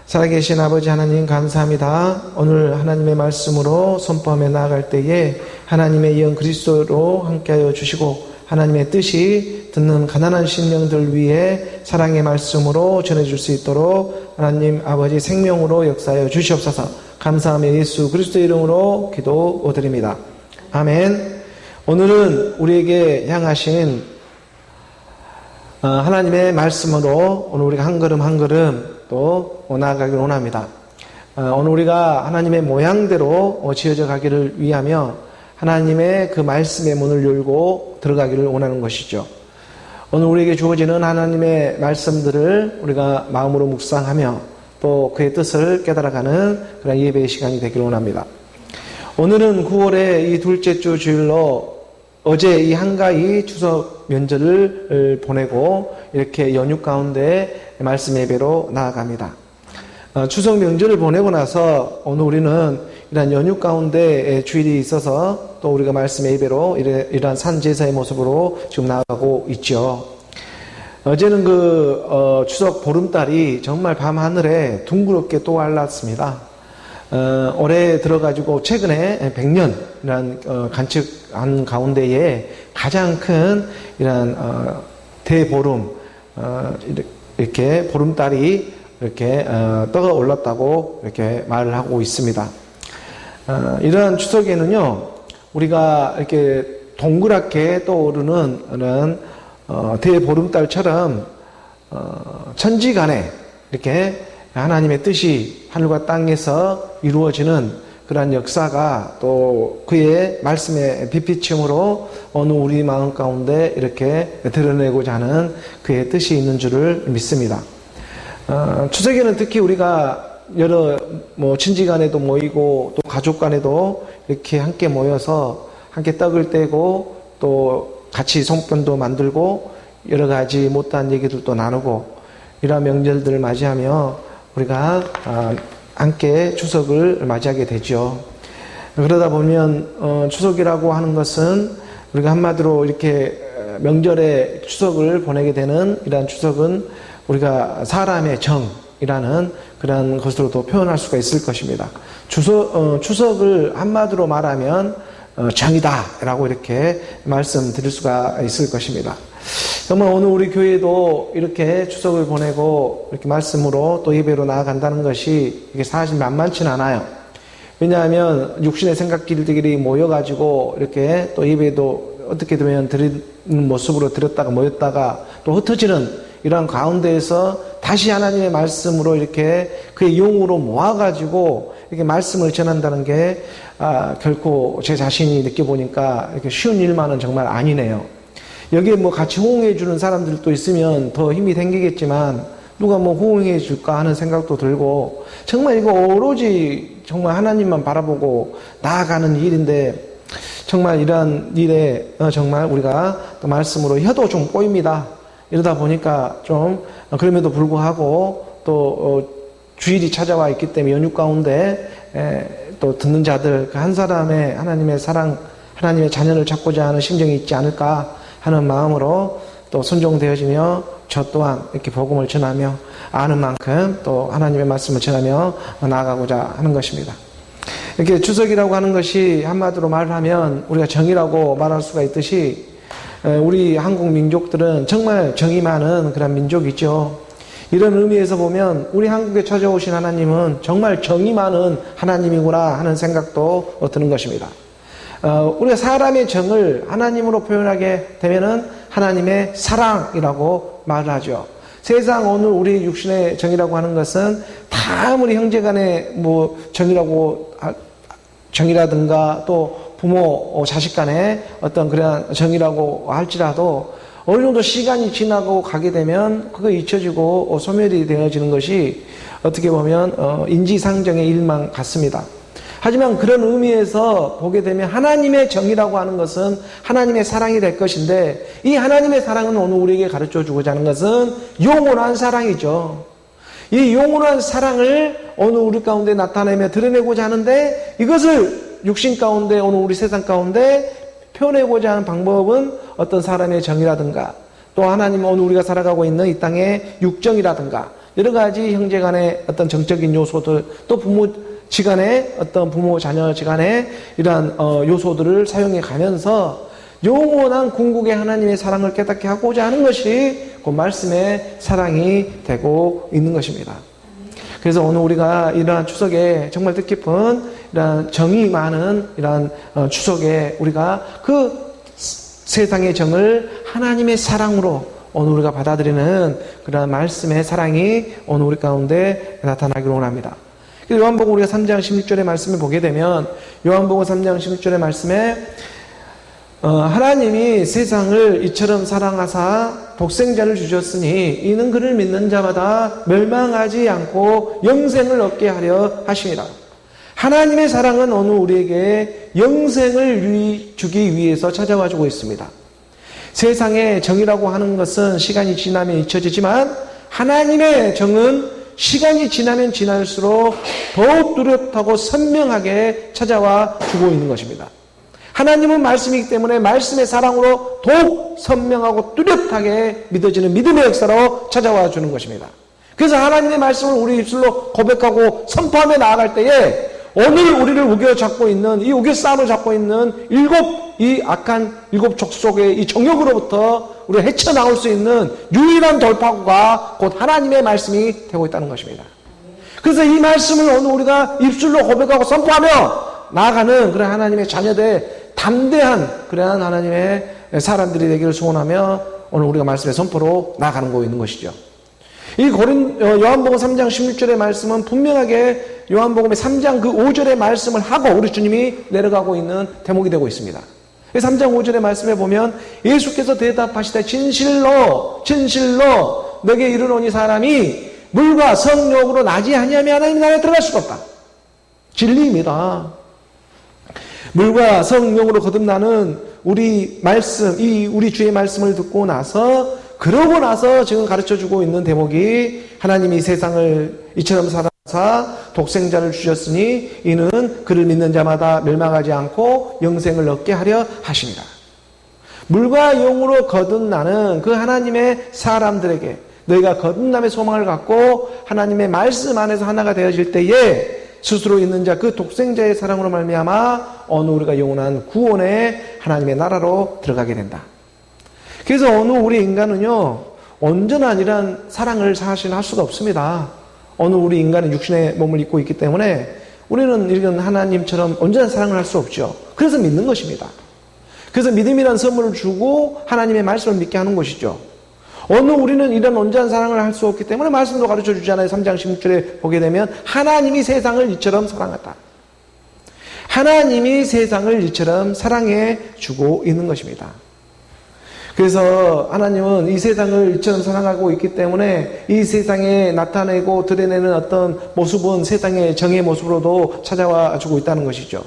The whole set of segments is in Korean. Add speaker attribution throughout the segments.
Speaker 1: 살아계신 아버지 하나님 감사합니다. 오늘 하나님의 말씀으로 선포하며 나아갈 때에 하나님의 영 그리스도로 함께하여 주시고 하나님의 뜻이 듣는 가난한 심령들 위해 사랑의 말씀으로 전해줄 수 있도록 하나님 아버지 생명으로 역사하여 주시옵소서. 감사하며 예수 그리스도 이름으로 기도드립니다. 아멘. 오늘은 우리에게 향하신 하나님의 말씀으로 오늘 우리가 한 걸음 한 걸음 또 나아가기를 원합니다. 오늘 우리가 하나님의 모양대로 지어져 가기를 위하며 하나님의 그 말씀의 문을 열고 들어가기를 원하는 것이죠. 오늘 우리에게 주어지는 하나님의 말씀들을 우리가 마음으로 묵상하며 또 그의 뜻을 깨달아가는 그런 예배의 시간이 되기를 원합니다. 오늘은 9월의 이 둘째 주 주일로 어제 이 한가위 추석 명절을 보내고 이렇게 연휴 가운데 말씀 예배로 나아갑니다. 추석 명절을 보내고 나서 오늘 우리는 이러한 연휴 가운데 주일이 있어서 또 우리가 말씀 예배로 이러한 산제사의 모습으로 지금 나아가고 있죠. 어제는 추석 보름달이 정말 밤하늘에 둥그렇게 또 알랐습니다. 올해 들어가지고 최근에 100년이라는 관측한 가운데에 가장 큰 이런 대보름 이렇게 보름달이 이렇게 떠 올랐다고 이렇게 말을 하고 있습니다. 이러한 추석에는요 우리가 이렇게 동그랗게 떠오르는 그런 대보름달처럼 천지간에 이렇게 하나님의 뜻이 하늘과 땅에서 이루어지는 그러한 역사가 또 그의 말씀의 빛비침으로 어느 우리 마음 가운데 이렇게 드러내고자 하는 그의 뜻이 있는 줄을 믿습니다. 추석에는 특히 우리가 여러 친지 간에도 모이고 또 가족 간에도 이렇게 함께 모여서 함께 떡을 떼고 또 같이 송편도 만들고 여러 가지 못다한 얘기들도 나누고 이러한 명절들을 맞이하며 우리가 함께 추석을 맞이하게 되죠. 그러다 보면 추석이라고 하는 것은 우리가 한마디로 이렇게 명절에 추석을 보내게 되는 이러한 추석은 우리가 사람의 정이라는 그런 것으로도 표현할 수가 있을 것입니다. 추석을 한마디로 말하면 정이다라고 이렇게 말씀드릴 수가 있을 것입니다. 정말 오늘 우리 교회도 이렇게 추석을 보내고 이렇게 말씀으로 또 예배로 나아간다는 것이 이게 사실 만만치는 않아요. 왜냐하면 육신의 생각들끼리 모여가지고 이렇게 또 예배도 어떻게 되면 드리는 모습으로 드렸다가 모였다가 또 흩어지는 이러한 가운데에서 다시 하나님의 말씀으로 이렇게 그의 용으로 모아가지고 이렇게 말씀을 전한다는 게 결코 제 자신이 느껴보니까 이렇게 쉬운 일만은 정말 아니네요. 여기에 같이 호응해 주는 사람들도 있으면 더 힘이 생기겠지만 누가 호응해 줄까 하는 생각도 들고 정말 이거 오로지 정말 하나님만 바라보고 나아가는 일인데 정말 이러한 일에 정말 우리가 또 말씀으로 혀도 좀 꼬입니다. 이러다 보니까 좀 그럼에도 불구하고 또 주일이 찾아와 있기 때문에 연휴 가운데 또 듣는 자들 그 한 사람의 하나님의 사랑 하나님의 자녀를 찾고자 하는 심정이 있지 않을까 하는 마음으로 또 순종되어지며 저 또한 이렇게 복음을 전하며 아는 만큼 또 하나님의 말씀을 전하며 나아가고자 하는 것입니다. 이렇게 추석이라고 하는 것이 한마디로 말하면 우리가 정이라고 말할 수가 있듯이 우리 한국 민족들은 정말 정이 많은 그런 민족이죠. 이런 의미에서 보면 우리 한국에 찾아오신 하나님은 정말 정이 많은 하나님이구나 하는 생각도 드는 것입니다. 우리가 사람의 정을 하나님으로 표현하게 되면은 하나님의 사랑이라고 말을 하죠. 세상 오늘 우리 육신의 정이라고 하는 것은 다 아무리 형제간의 정이라든가 또 부모 자식 간의 어떤 그런 정이라고 할지라도 어느 정도 시간이 지나고 가게 되면 그거 잊혀지고 소멸이 되어지는 것이 어떻게 보면 인지상정의 일만 같습니다. 하지만 그런 의미에서 보게 되면 하나님의 정이라고 하는 것은 하나님의 사랑이 될 것인데 이 하나님의 사랑은 오늘 우리에게 가르쳐 주고자 하는 것은 영원한 사랑이죠. 이 영원한 사랑을 오늘 우리 가운데 나타내며 드러내고자 하는데 이것을 육신 가운데 오늘 우리 세상 가운데 표현하고자 하는 방법은 어떤 사람의 정이라든가 또 하나님 오늘 우리가 살아가고 있는 이 땅의 육정이라든가 여러 가지 형제 간의 어떤 정적인 요소들, 또 부모지간의 어떤 부모 자녀지간의 이러한 요소들을 사용해 가면서 영원한 궁극의 하나님의 사랑을 깨닫게 하고자 하는 것이 그 말씀의 사랑이 되고 있는 것입니다. 그래서 오늘 우리가 이러한 추석에 정말 뜻깊은 이러한 정이 많은 이러한 추석에 우리가 그 세상의 정을 하나님의 사랑으로 오늘 우리가 받아들이는 그러한 말씀의 사랑이 오늘 우리 가운데 나타나기를 원합니다. 요한복음 우리가 3장 16절의 말씀을 보게 되면 요한복음 3장 16절의 말씀에 하나님이 세상을 이처럼 사랑하사 독생자를 주셨으니 이는 그를 믿는 자마다 멸망하지 않고 영생을 얻게 하려 하심이라. 하나님의 사랑은 오늘 우리에게 영생을 주기 위해서 찾아와 주고 있습니다. 세상의 정이라고 하는 것은 시간이 지나면 잊혀지지만 하나님의 정은 시간이 지나면 지날수록 더욱 뚜렷하고 선명하게 찾아와 주고 있는 것입니다. 하나님은 말씀이기 때문에 말씀의 사랑으로 더욱 선명하고 뚜렷하게 믿어지는 믿음의 역사로 찾아와 주는 것입니다. 그래서 하나님의 말씀을 우리 입술로 고백하고 선포하며 나아갈 때에 오늘 우리를 우겨잡고 있는 이 우겨싸움을 잡고 있는 이 악한 일곱 족속의 이 정욕으로부터 우리가 헤쳐나올 수 있는 유일한 돌파구가 곧 하나님의 말씀이 되고 있다는 것입니다. 그래서 이 말씀을 오늘 우리가 입술로 고백하고 선포하며 나아가는 그런 하나님의 자녀들 담대한 그러한 하나님의 사람들이 되기를 소원하며 오늘 우리가 말씀의 선포로 나아가는 거 있는 것이죠. 이 요한복음 3장 16절의 말씀은 분명하게 요한복음의 3장 그 5절의 말씀을 하고 우리 주님이 내려가고 있는 대목이 되고 있습니다. 3장 5절의 말씀에 보면 예수께서 대답하시되 진실로 내게 이르노니 사람이 물과 성령으로 나지 아니하면 하나님 나라에 들어갈 수가 없다. 진리입니다. 물과 성령으로 거듭나는 우리 말씀, 우리 주의 말씀을 듣고 나서 그러고 나서 지금 가르쳐주고 있는 대목이 하나님이 세상을 이처럼 사랑하사 독생자를 주셨으니 이는 그를 믿는 자마다 멸망하지 않고 영생을 얻게 하려 하십니다. 물과 영으로 거듭나는 그 하나님의 사람들에게 너희가 거듭남의 소망을 갖고 하나님의 말씀 안에서 하나가 되어질 때에 스스로 있는 자 그 독생자의 사랑으로 말미암아 어느 우리가 영원한 구원의 하나님의 나라로 들어가게 된다. 그래서 어느 우리 인간은요 온전한 이런 사랑을 사실 할 수가 없습니다. 어느 우리 인간은 육신의 몸을 입고 있기 때문에 우리는 이런 하나님처럼 온전한 사랑을 할 수 없죠. 그래서 믿는 것입니다. 그래서 믿음이라는 선물을 주고 하나님의 말씀을 믿게 하는 것이죠. 어느 우리는 이런 온전한 사랑을 할 수 없기 때문에 말씀도 가르쳐 주잖아요. 3장 16절에 보게 되면 하나님이 세상을 이처럼 사랑했다. 하나님이 세상을 이처럼 사랑해 주고 있는 것입니다. 그래서 하나님은 이 세상을 이처럼 사랑하고 있기 때문에 이 세상에 나타내고 드러내는 어떤 모습은 세상의 정의 모습으로도 찾아와 주고 있다는 것이죠.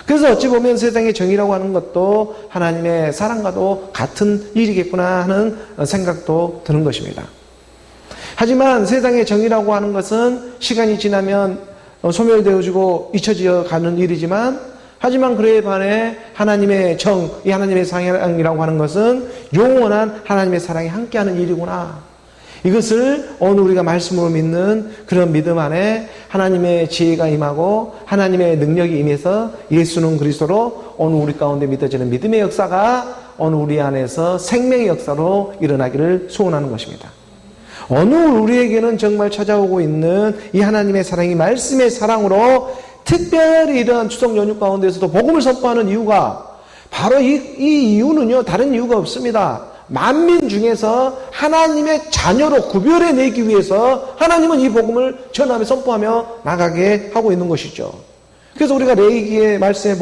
Speaker 1: 그래서 어찌 보면 세상의 정의라고 하는 것도 하나님의 사랑과도 같은 일이겠구나 하는 생각도 드는 것입니다. 하지만 세상의 정의라고 하는 것은 시간이 지나면 소멸되어지고 잊혀져 가는 일이지만 하지만 그에 반해 하나님의 정, 이 하나님의 사랑이라고 하는 것은 영원한 하나님의 사랑이 함께하는 일이구나. 이것을 오늘 우리가 말씀으로 믿는 그런 믿음 안에 하나님의 지혜가 임하고 하나님의 능력이 임해서 예수는 그리스도로 오늘 우리 가운데 믿어지는 믿음의 역사가 오늘 우리 안에서 생명의 역사로 일어나기를 소원하는 것입니다. 오늘 우리에게는 정말 찾아오고 있는 이 하나님의 사랑이 말씀의 사랑으로 특별히 이러한 추석 연휴 가운데서도 복음을 선포하는 이유가 바로 이 이유는요 다른 이유가 없습니다. 만민 중에서 하나님의 자녀로 구별해내기 위해서 하나님은 이 복음을 전하며 선포하며 나가게 하고 있는 것이죠. 그래서 우리가 레위기의 말씀에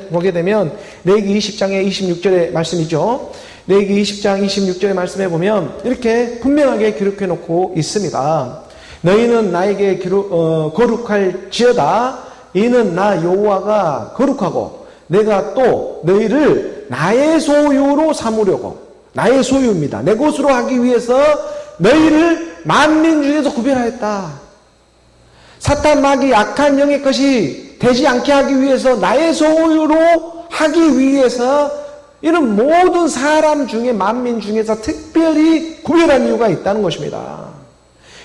Speaker 1: 보게 되면 레위기 20장의 26절의 말씀이죠. 레위기 20장 26절의 말씀에 보면 이렇게 분명하게 기록해 놓고 있습니다. 너희는 나에게 거룩할지어다. 이는 나 여호와가 거룩하고 내가 또 너희를 나의 소유로 삼으려고 나의 소유입니다. 내 것으로 하기 위해서 너희를 만민 중에서 구별하였다. 사탄 마귀 악한 영의 것이 되지 않게 하기 위해서 나의 소유로 하기 위해서 이런 모든 사람 중에 만민 중에서 특별히 구별한 이유가 있다는 것입니다.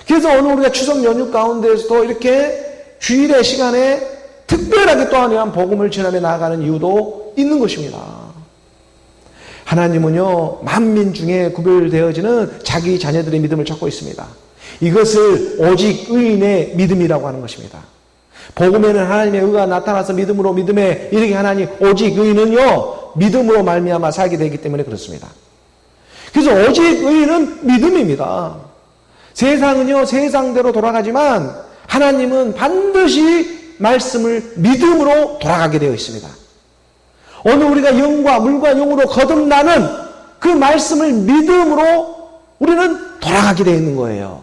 Speaker 1: 그래서 오늘 우리가 추석 연휴 가운데에서도 이렇게 주일의 시간에 특별하게 또 한 복음을 전하며 나아가는 이유도 있는 것입니다. 하나님은요, 만민 중에 구별되어지는 자기 자녀들의 믿음을 찾고 있습니다. 이것을 오직 의인의 믿음이라고 하는 것입니다. 복음에는 하나님의 의가 나타나서 믿음으로 믿음에 이르게 하나니 오직 의인은요, 믿음으로 말미암아 살게 되기 때문에 그렇습니다. 그래서 오직 의인은 믿음입니다. 세상은요, 세상대로 돌아가지만 하나님은 반드시 말씀을 믿음으로 돌아가게 되어 있습니다. 오늘 우리가 영과 물과 영으로 거듭나는 그 말씀을 믿음으로 우리는 돌아가게 되어 있는 거예요.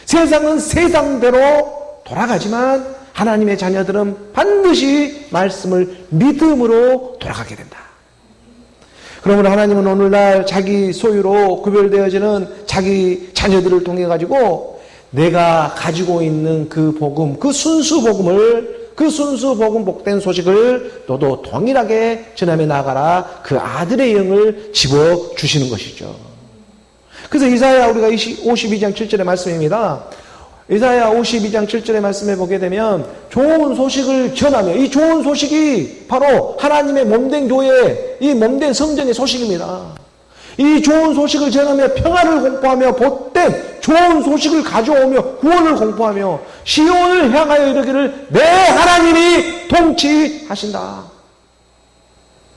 Speaker 1: 세상은 세상대로 돌아가지만 하나님의 자녀들은 반드시 말씀을 믿음으로 돌아가게 된다. 그러므로 하나님은 오늘날 자기 소유로 구별되어지는 자기 자녀들을 통해 가지고 내가 가지고 있는 그 복음, 그 순수 복음 복된 소식을 너도 동일하게 전하며 나가라. 그 아들의 영을 집어주시는 것이죠. 그래서 이사야 우리가 52장 7절의 말씀입니다. 이사야 52장 7절의 말씀에 보게 되면 좋은 소식을 전하며, 이 좋은 소식이 바로 하나님의 몸된 교회, 이 몸된 성전의 소식입니다. 이 좋은 소식을 전하며 평안을 공포하며 복된 좋은 소식을 가져오며 구원을 공포하며 시온을 향하여 이르기를 내 하나님이 통치하신다.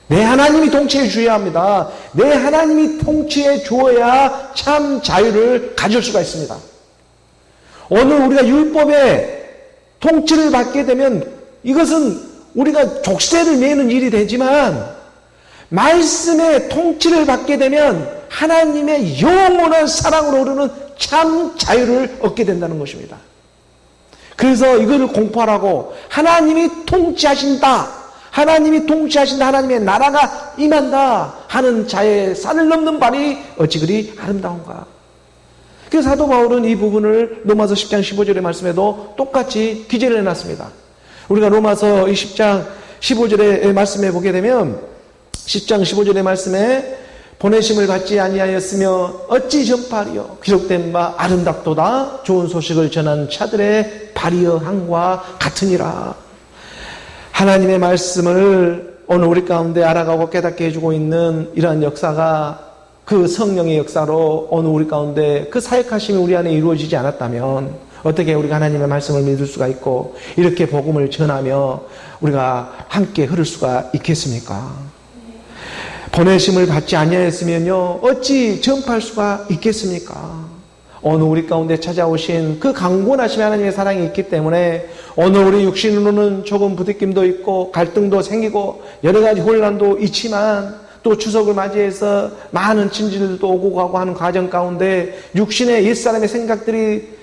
Speaker 1: 내 하나님이 통치해 주어야 합니다. 내 하나님이 통치해 주어야 참 자유를 가질 수가 있습니다. 오늘 우리가 율법의 통치를 받게 되면 이것은 우리가 족쇄를 매는 일이 되지만 말씀의 통치를 받게 되면 하나님의 영원한 사랑으로 흐르는 참 자유를 얻게 된다는 것입니다. 그래서 이거를 공포하라고 하나님이 통치하신다. 하나님이 통치하신다. 하나님의 나라가 임한다 하는 자의 산을 넘는 발이 어찌 그리 아름다운가. 그래서 사도 바울은 이 부분을 로마서 10장 15절의 말씀에도 똑같이 기재를 해놨습니다. 우리가 로마서 10장 15절의 말씀에 보게 되면 10장 15절의 말씀에 보내심을 받지 아니하였으며 어찌 전파하리요 기록된 바 아름답도다 좋은 소식을 전한 자들의 발이여 함과 같으니라. 하나님의 말씀을 오늘 우리 가운데 알아가고 깨닫게 해주고 있는 이러한 역사가 그 성령의 역사로 오늘 우리 가운데 그 사역하심이 우리 안에 이루어지지 않았다면 어떻게 우리가 하나님의 말씀을 믿을 수가 있고 이렇게 복음을 전하며 우리가 함께 흐를 수가 있겠습니까? 보내심을 받지 아니하였으면요 어찌 전파할 수가 있겠습니까? 오늘 우리 가운데 찾아오신 그 강권하신 하나님의 사랑이 있기 때문에 오늘 우리 육신으로는 조금 부딪힘도 있고 갈등도 생기고 여러 가지 혼란도 있지만 또 추석을 맞이해서 많은 친지들도 오고 가고 하는 과정 가운데 육신의 옛사람의 생각들이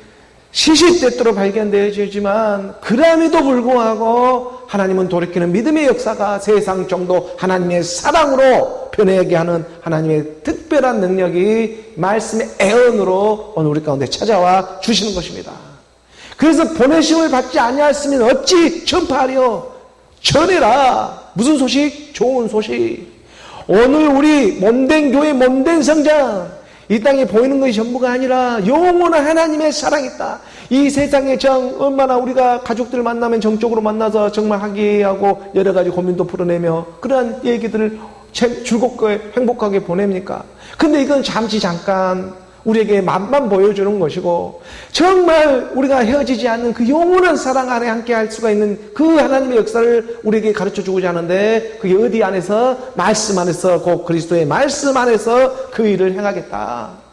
Speaker 1: 시시때때로 발견되어지지만 그럼에도 불구하고 하나님은 돌이키는 믿음의 역사가 세상 정도 하나님의 사랑으로 변하게 하는 하나님의 특별한 능력이 말씀의 애언으로 오늘 우리 가운데 찾아와 주시는 것입니다. 그래서 보내심을 받지 아니하였으면 어찌 전파하리요? 전해라. 무슨 소식? 좋은 소식. 오늘 우리 몸된 교회, 몸된 성장, 이 땅에 보이는 것이 전부가 아니라 영원한 하나님의 사랑이 있다. 이 세상의 정, 얼마나 우리가 가족들을 만나면 정적으로 만나서 정말 화기애애하고 여러 가지 고민도 풀어내며 그러한 얘기들을 즐겁게 행복하게 보냅니까? 근데 이건 잠깐 우리에게 맛만 보여주는 것이고 정말 우리가 헤어지지 않는 그 영원한 사랑 안에 함께 할 수가 있는 그 하나님의 역사를 우리에게 가르쳐주고자 하는데 그게 어디 안에서? 말씀 안에서, 곧 그리스도의 말씀 안에서 그 일을 행하겠다.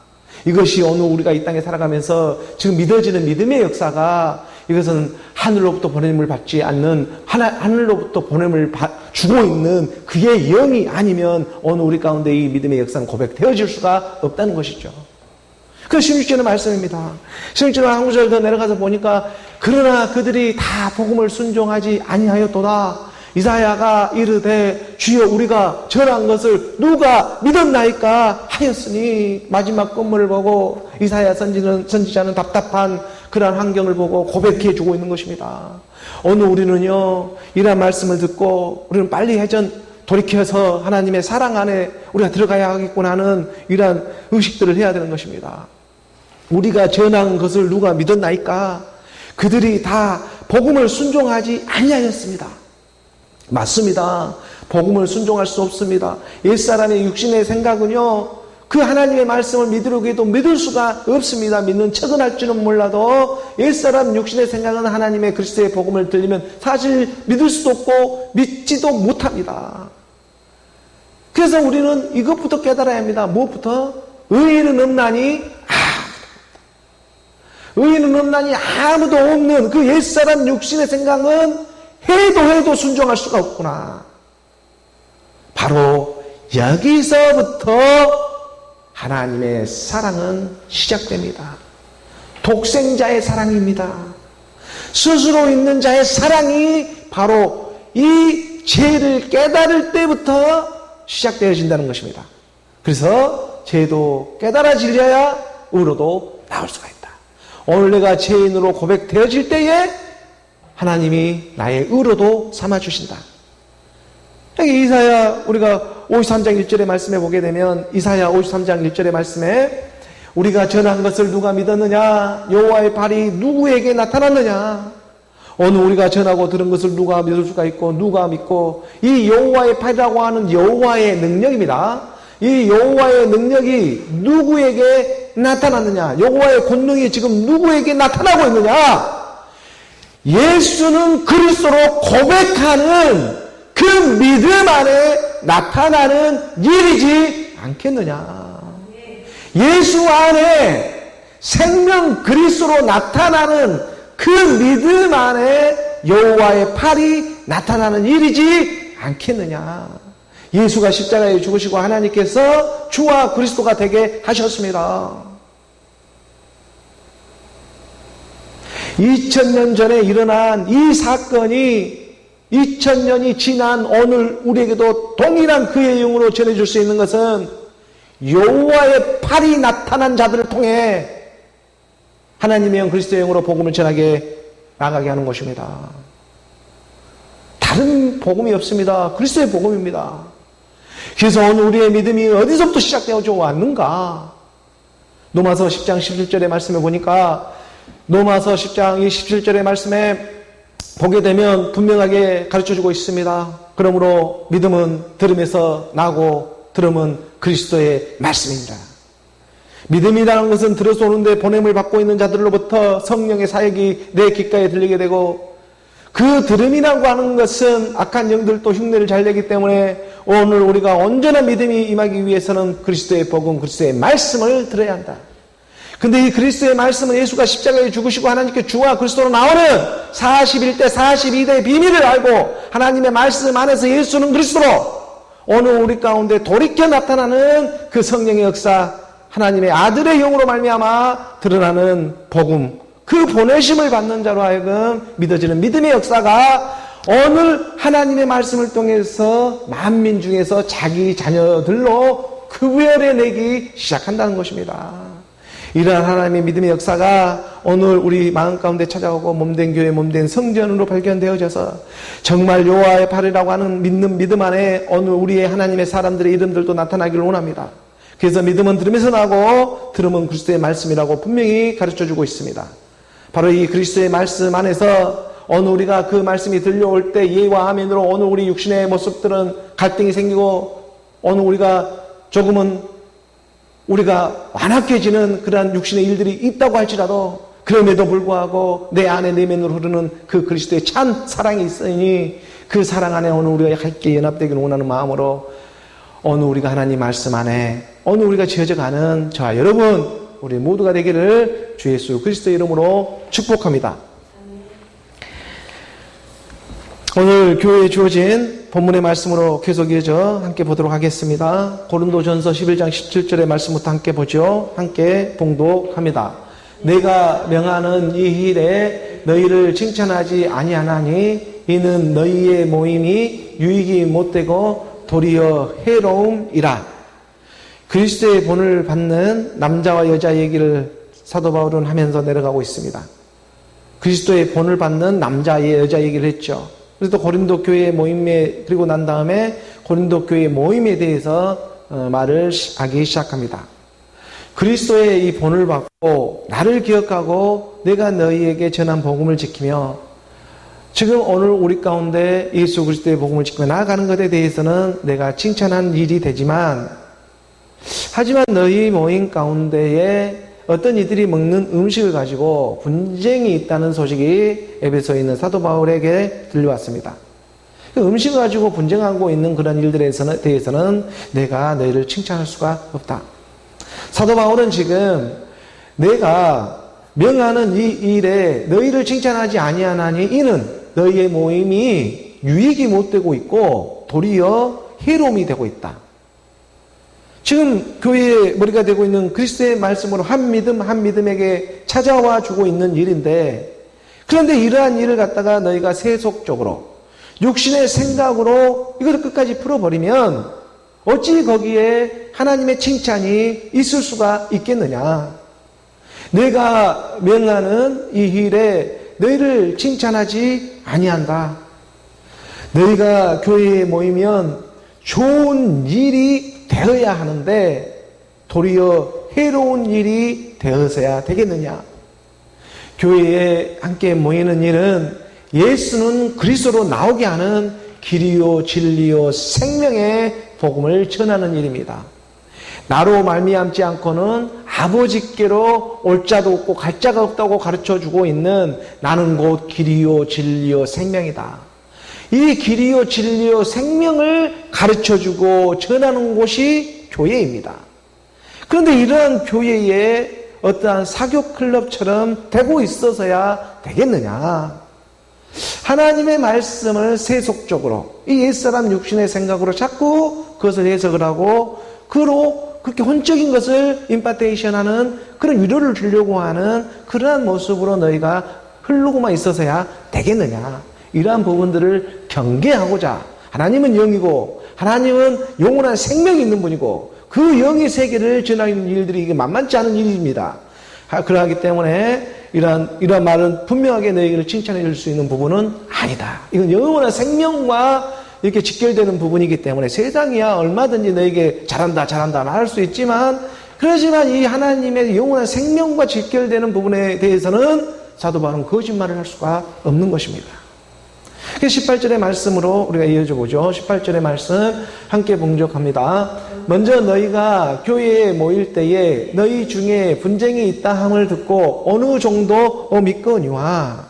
Speaker 1: 이것이 오늘 우리가 이 땅에 살아가면서 지금 믿어지는 믿음의 역사가 이것은 하늘로부터 보냄을 받지 않는 하늘로부터 보냄을 주고 있는 그의 영이 아니면 오늘 우리 가운데 이 믿음의 역사는 고백되어질 수가 없다는 것이죠. 그 16절의 말씀입니다. 16절 한 구절 더 내려가서 보니까 그러나 그들이 다 복음을 순종하지 아니하였도다. 이사야가 이르되 주여 우리가 전한 것을 누가 믿었나이까 하였으니 마지막 건물을 보고 이사야 선지자는 답답한 그러한 환경을 보고 고백해 주고 있는 것입니다. 오늘 우리는요 이러한 말씀을 듣고 우리는 빨리 돌이켜서 하나님의 사랑 안에 우리가 들어가야 하겠구나 하는 이러한 의식들을 해야 되는 것입니다. 우리가 전한 것을 누가 믿었나이까? 그들이 다 복음을 순종하지 아니하였습니다. 맞습니다. 복음을 순종할 수 없습니다. 옛사람의 육신의 생각은요, 그 하나님의 말씀을 믿으려고 해도 믿을 수가 없습니다. 믿는 척은 할지는 몰라도 옛사람 육신의 생각은 하나님의 그리스도의 복음을 들리면 사실 믿을 수도 없고 믿지도 못합니다. 그래서 우리는 이것부터 깨달아야 합니다. 무엇부터? 의인은 없나니 의인은 없나니 아무도 없는 그 옛사람 육신의 생각은 해도 순종할 수가 없구나. 바로 여기서부터 하나님의 사랑은 시작됩니다. 독생자의 사랑입니다. 스스로 있는 자의 사랑이 바로 이 죄를 깨달을 때부터 시작되어진다는 것입니다. 그래서 죄도 깨달아지려야 의로도 나올 수가 있다. 오늘 내가 죄인으로 고백되어질 때에 하나님이 나의 의로도 삼아주신다. 여기 이사야 우리가 53장 1절의 말씀에 보게 되면 이사야 53장 1절의 말씀에 우리가 전한 것을 누가 믿었느냐? 여호와의 발이 누구에게 나타났느냐? 오늘 우리가 전하고 들은 것을 누가 믿을 수가 있고 누가 믿고 이 여호와의 발이라고 하는 여호와의 능력입니다. 이 여호와의 능력이 누구에게 나타났느냐? 여호와의 권능이 지금 누구에게 나타나고 있느냐? 예수는 그리스도로 고백하는 그 믿음 안에 나타나는 일이지 않겠느냐? 예수 안에 생명 그리스도로 나타나는 그 믿음 안에 여호와의 팔이 나타나는 일이지 않겠느냐? 예수가 십자가에 죽으시고 하나님께서 주와 그리스도가 되게 하셨습니다. 2000년 전에 일어난 이 사건이 2000년이 지난 오늘 우리에게도 동일한 그의 영으로 전해줄 수 있는 것은 여호와의 팔이 나타난 자들을 통해 하나님의 영 그리스도의 영으로 복음을 전하게 나가게 하는 것입니다. 다른 복음이 없습니다. 그리스도의 복음입니다. 그래서 오늘 우리의 믿음이 어디서부터 시작되어 왔는가? 로마서 10장 17절의 말씀에 보니까 로마서 10장 17절의 말씀에 보게 되면 분명하게 가르쳐주고 있습니다. 그러므로 믿음은 들음에서 나고 들음은 그리스도의 말씀입니다. 믿음이라는 것은 들어서 오는데 보냄을 받고 있는 자들로부터 성령의 사역이 내 귓가에 들리게 되고 그 들음이라고 하는 것은 악한 영들도 흉내를 잘 내기 때문에 오늘 우리가 온전한 믿음이 임하기 위해서는 그리스도의 복음, 그리스도의 말씀을 들어야 한다. 근데 이 그리스도의 말씀은 예수가 십자가에 죽으시고 하나님께 주와 그리스도로 나오는 41대 42대의 비밀을 알고 하나님의 말씀 안에서 예수는 그리스도로 오늘 우리 가운데 돌이켜 나타나는 그 성령의 역사 하나님의 아들의 영으로 말미암아 드러나는 복음 그 보내심을 받는 자로 하여금 믿어지는 믿음의 역사가 오늘 하나님의 말씀을 통해서 만민 중에서 자기 자녀들로 구별해내기 시작한다는 것입니다. 이러한 하나님의 믿음의 역사가 오늘 우리 마음 가운데 찾아오고 몸된 교회, 몸된 성전으로 발견되어져서 정말 여호와의 발이라고 하는 믿는 믿음 안에 오늘 우리의 하나님의 사람들의 이름들도 나타나기를 원합니다. 그래서 믿음은 들음에서 나고 들음은 그리스도의 말씀이라고 분명히 가르쳐주고 있습니다. 바로 이 그리스도의 말씀 안에서 오늘 우리가 그 말씀이 들려올 때 예와 아멘으로 오늘 우리 육신의 모습들은 갈등이 생기고 오늘 우리가 조금은 우리가 완악해지는 그러한 육신의 일들이 있다고 할지라도 그럼에도 불구하고 내 안에 내면으로 흐르는 그 그리스도의 참 사랑이 있으니 그 사랑 안에 오늘 우리가 함께 연합되기를 원하는 마음으로 오늘 우리가 하나님 말씀 안에 오늘 우리가 지어져가는 저와 여러분 우리 모두가 되기를 주 예수 그리스도의 이름으로 축복합니다. 오늘 교회에 주어진 본문의 말씀으로 계속 이어져 함께 보도록 하겠습니다. 고린도전서 11장 17절의 말씀부터 함께 보죠. 함께 봉독합니다. 내가 명하는 이 일에 너희를 칭찬하지 아니하나니 이는 너희의 모임이 유익이 못되고 도리어 해로움이라. 그리스도의 본을 받는 남자와 여자 얘기를 사도 바울은 하면서 내려가고 있습니다. 그리스도의 본을 받는 남자의 여자 얘기를 했죠. 그래서 또 고린도 교회 모임에 그리고 난 다음에 고린도 교회 모임에 대해서 말을 하기 시작합니다. 그리스도의 이 본을 받고 나를 기억하고 내가 너희에게 전한 복음을 지키며 지금 오늘 우리 가운데 예수 그리스도의 복음을 지키며 나아가는 것에 대해서는 내가 칭찬한 일이 되지만, 하지만 너희 모임 가운데에 어떤 이들이 먹는 음식을 가지고 분쟁이 있다는 소식이 에베소에 있는 사도 바울에게 들려왔습니다. 음식을 가지고 분쟁하고 있는 그런 일들에 대해서는 내가 너희를 칭찬할 수가 없다. 사도 바울은 지금 내가 명하는 이 일에 너희를 칭찬하지 아니하나니 이는 너희의 모임이 유익이 못 되고 있고 도리어 해로움이 되고 있다. 지금 교회의 머리가 되고 있는 그리스도의 말씀으로 한 믿음 한 믿음에게 찾아와 주고 있는 일인데, 그런데 이러한 일을 갖다가 너희가 세속적으로 육신의 생각으로 이것을 끝까지 풀어버리면 어찌 거기에 하나님의 칭찬이 있을 수가 있겠느냐. 내가 명하는 이 일에 너희를 칭찬하지 아니한다. 너희가 교회에 모이면 좋은 일이 되어야 하는데 도리어 해로운 일이 되어서야 되겠느냐. 교회에 함께 모이는 일은 예수는 그리스도로 나오게 하는 길이요 진리요 생명의 복음을 전하는 일입니다. 나로 말미암지 않고는 아버지께로 올 자도 없고 갈 자가 없다고 가르쳐주고 있는 나는 곧 길이요 진리요 생명이다. 이 길이요 진리요 생명을 가르쳐주고 전하는 곳이 교회입니다. 그런데 이러한 교회에 어떠한 사교클럽처럼 되고 있어서야 되겠느냐. 하나님의 말씀을 세속적으로 이 옛사람 육신의 생각으로 자꾸 그것을 해석을 하고 그로 그렇게 혼적인 것을 임파테이션하는 그런 위로를 주려고 하는 그러한 모습으로 너희가 흐르고만 있어서야 되겠느냐. 이러한 부분들을 경계하고자, 하나님은 영이고 하나님은 영원한 생명이 있는 분이고 그 영의 세계를 전하는 일들이 이게 만만치 않은 일입니다. 그러하기 때문에 이러한 말은 분명하게 너희를 칭찬해 줄 수 있는 부분은 아니다. 이건 영원한 생명과 이렇게 직결되는 부분이기 때문에 세상이야 얼마든지 너에게 잘한다 할 수 있지만, 그렇지만 이 하나님의 영원한 생명과 직결되는 부분에 대해서는 사도 바울은 거짓말을 할 수가 없는 것입니다. 18절의 말씀으로 우리가 이어져 보죠. 18절의 말씀 함께 봉독합니다. 먼저 너희가 교회에 모일 때에 너희 중에 분쟁이 있다 함을 듣고 어느 정도 믿거니와.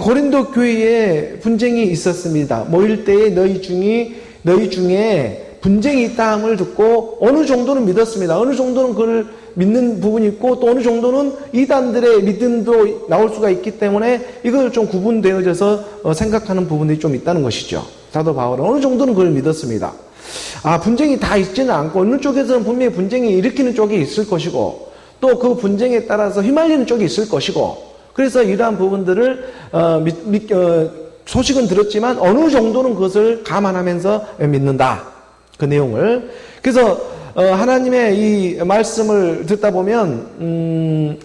Speaker 1: 고린도 교회에 분쟁이 있었습니다. 모일 때에 너희 중에 분쟁이 있다 함을 듣고 어느 정도는 믿었습니다. 어느 정도는 그걸 믿는 부분이 있고 또 어느 정도는 이단들의 믿음도 나올 수가 있기 때문에 이걸 좀 구분되어져서 생각하는 부분이 좀 있다는 것이죠. 사도 바울은 어느 정도는 그걸 믿었습니다. 분쟁이 다 있지는 않고 어느 쪽에서는 분명히 분쟁이 일으키는 쪽이 있을 것이고 또 그 분쟁에 따라서 휘말리는 쪽이 있을 것이고, 그래서 이러한 부분들을 소식은 들었지만 어느 정도는 그것을 감안하면서 믿는다. 그 내용을. 그래서 하나님의 이 말씀을 듣다 보면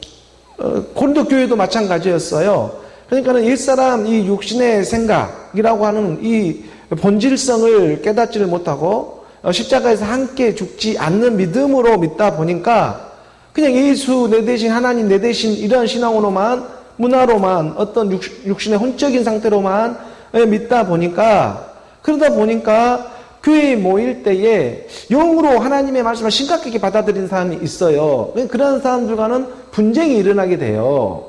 Speaker 1: 고린도 교회도 마찬가지였어요. 그러니까는 옛사람 이 육신의 생각이라고 하는 이 본질성을 깨닫지를 못하고 십자가에서 함께 죽지 않는 믿음으로 믿다 보니까 그냥 예수 내 대신 하나님 내 대신 이런 신앙으로만 문화로만 어떤 육신의 혼적인 상태로만 믿다 보니까, 그러다 보니까 교회에 모일 때에 영으로 하나님의 말씀을 심각하게 받아들이는 사람이 있어요. 그런 사람들과는 분쟁이 일어나게 돼요.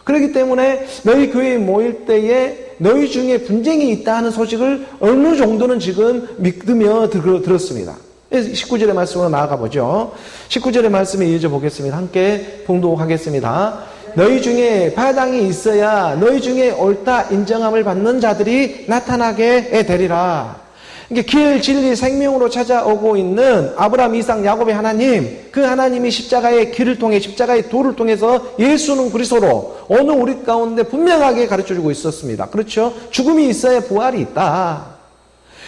Speaker 1: 그렇기 때문에 너희 교회에 모일 때에 너희 중에 분쟁이 있다 하는 소식을 어느 정도는 지금 믿으며 들었습니다. 19절의 말씀으로 나아가 보죠. 19절의 말씀에 이어져 보겠습니다. 함께 봉독하겠습니다. 너희 중에 바당이 있어야 너희 중에 옳다 인정함을 받는 자들이 나타나게 되리라. 길, 진리, 생명으로 찾아오고 있는 아브라함, 이삭, 야곱의 하나님, 그 하나님이 십자가의 길을 통해 십자가의 도를 통해서 예수는 그리스도로 오늘 우리 가운데 분명하게 가르쳐주고 있었습니다. 그렇죠? 죽음이 있어야 부활이 있다.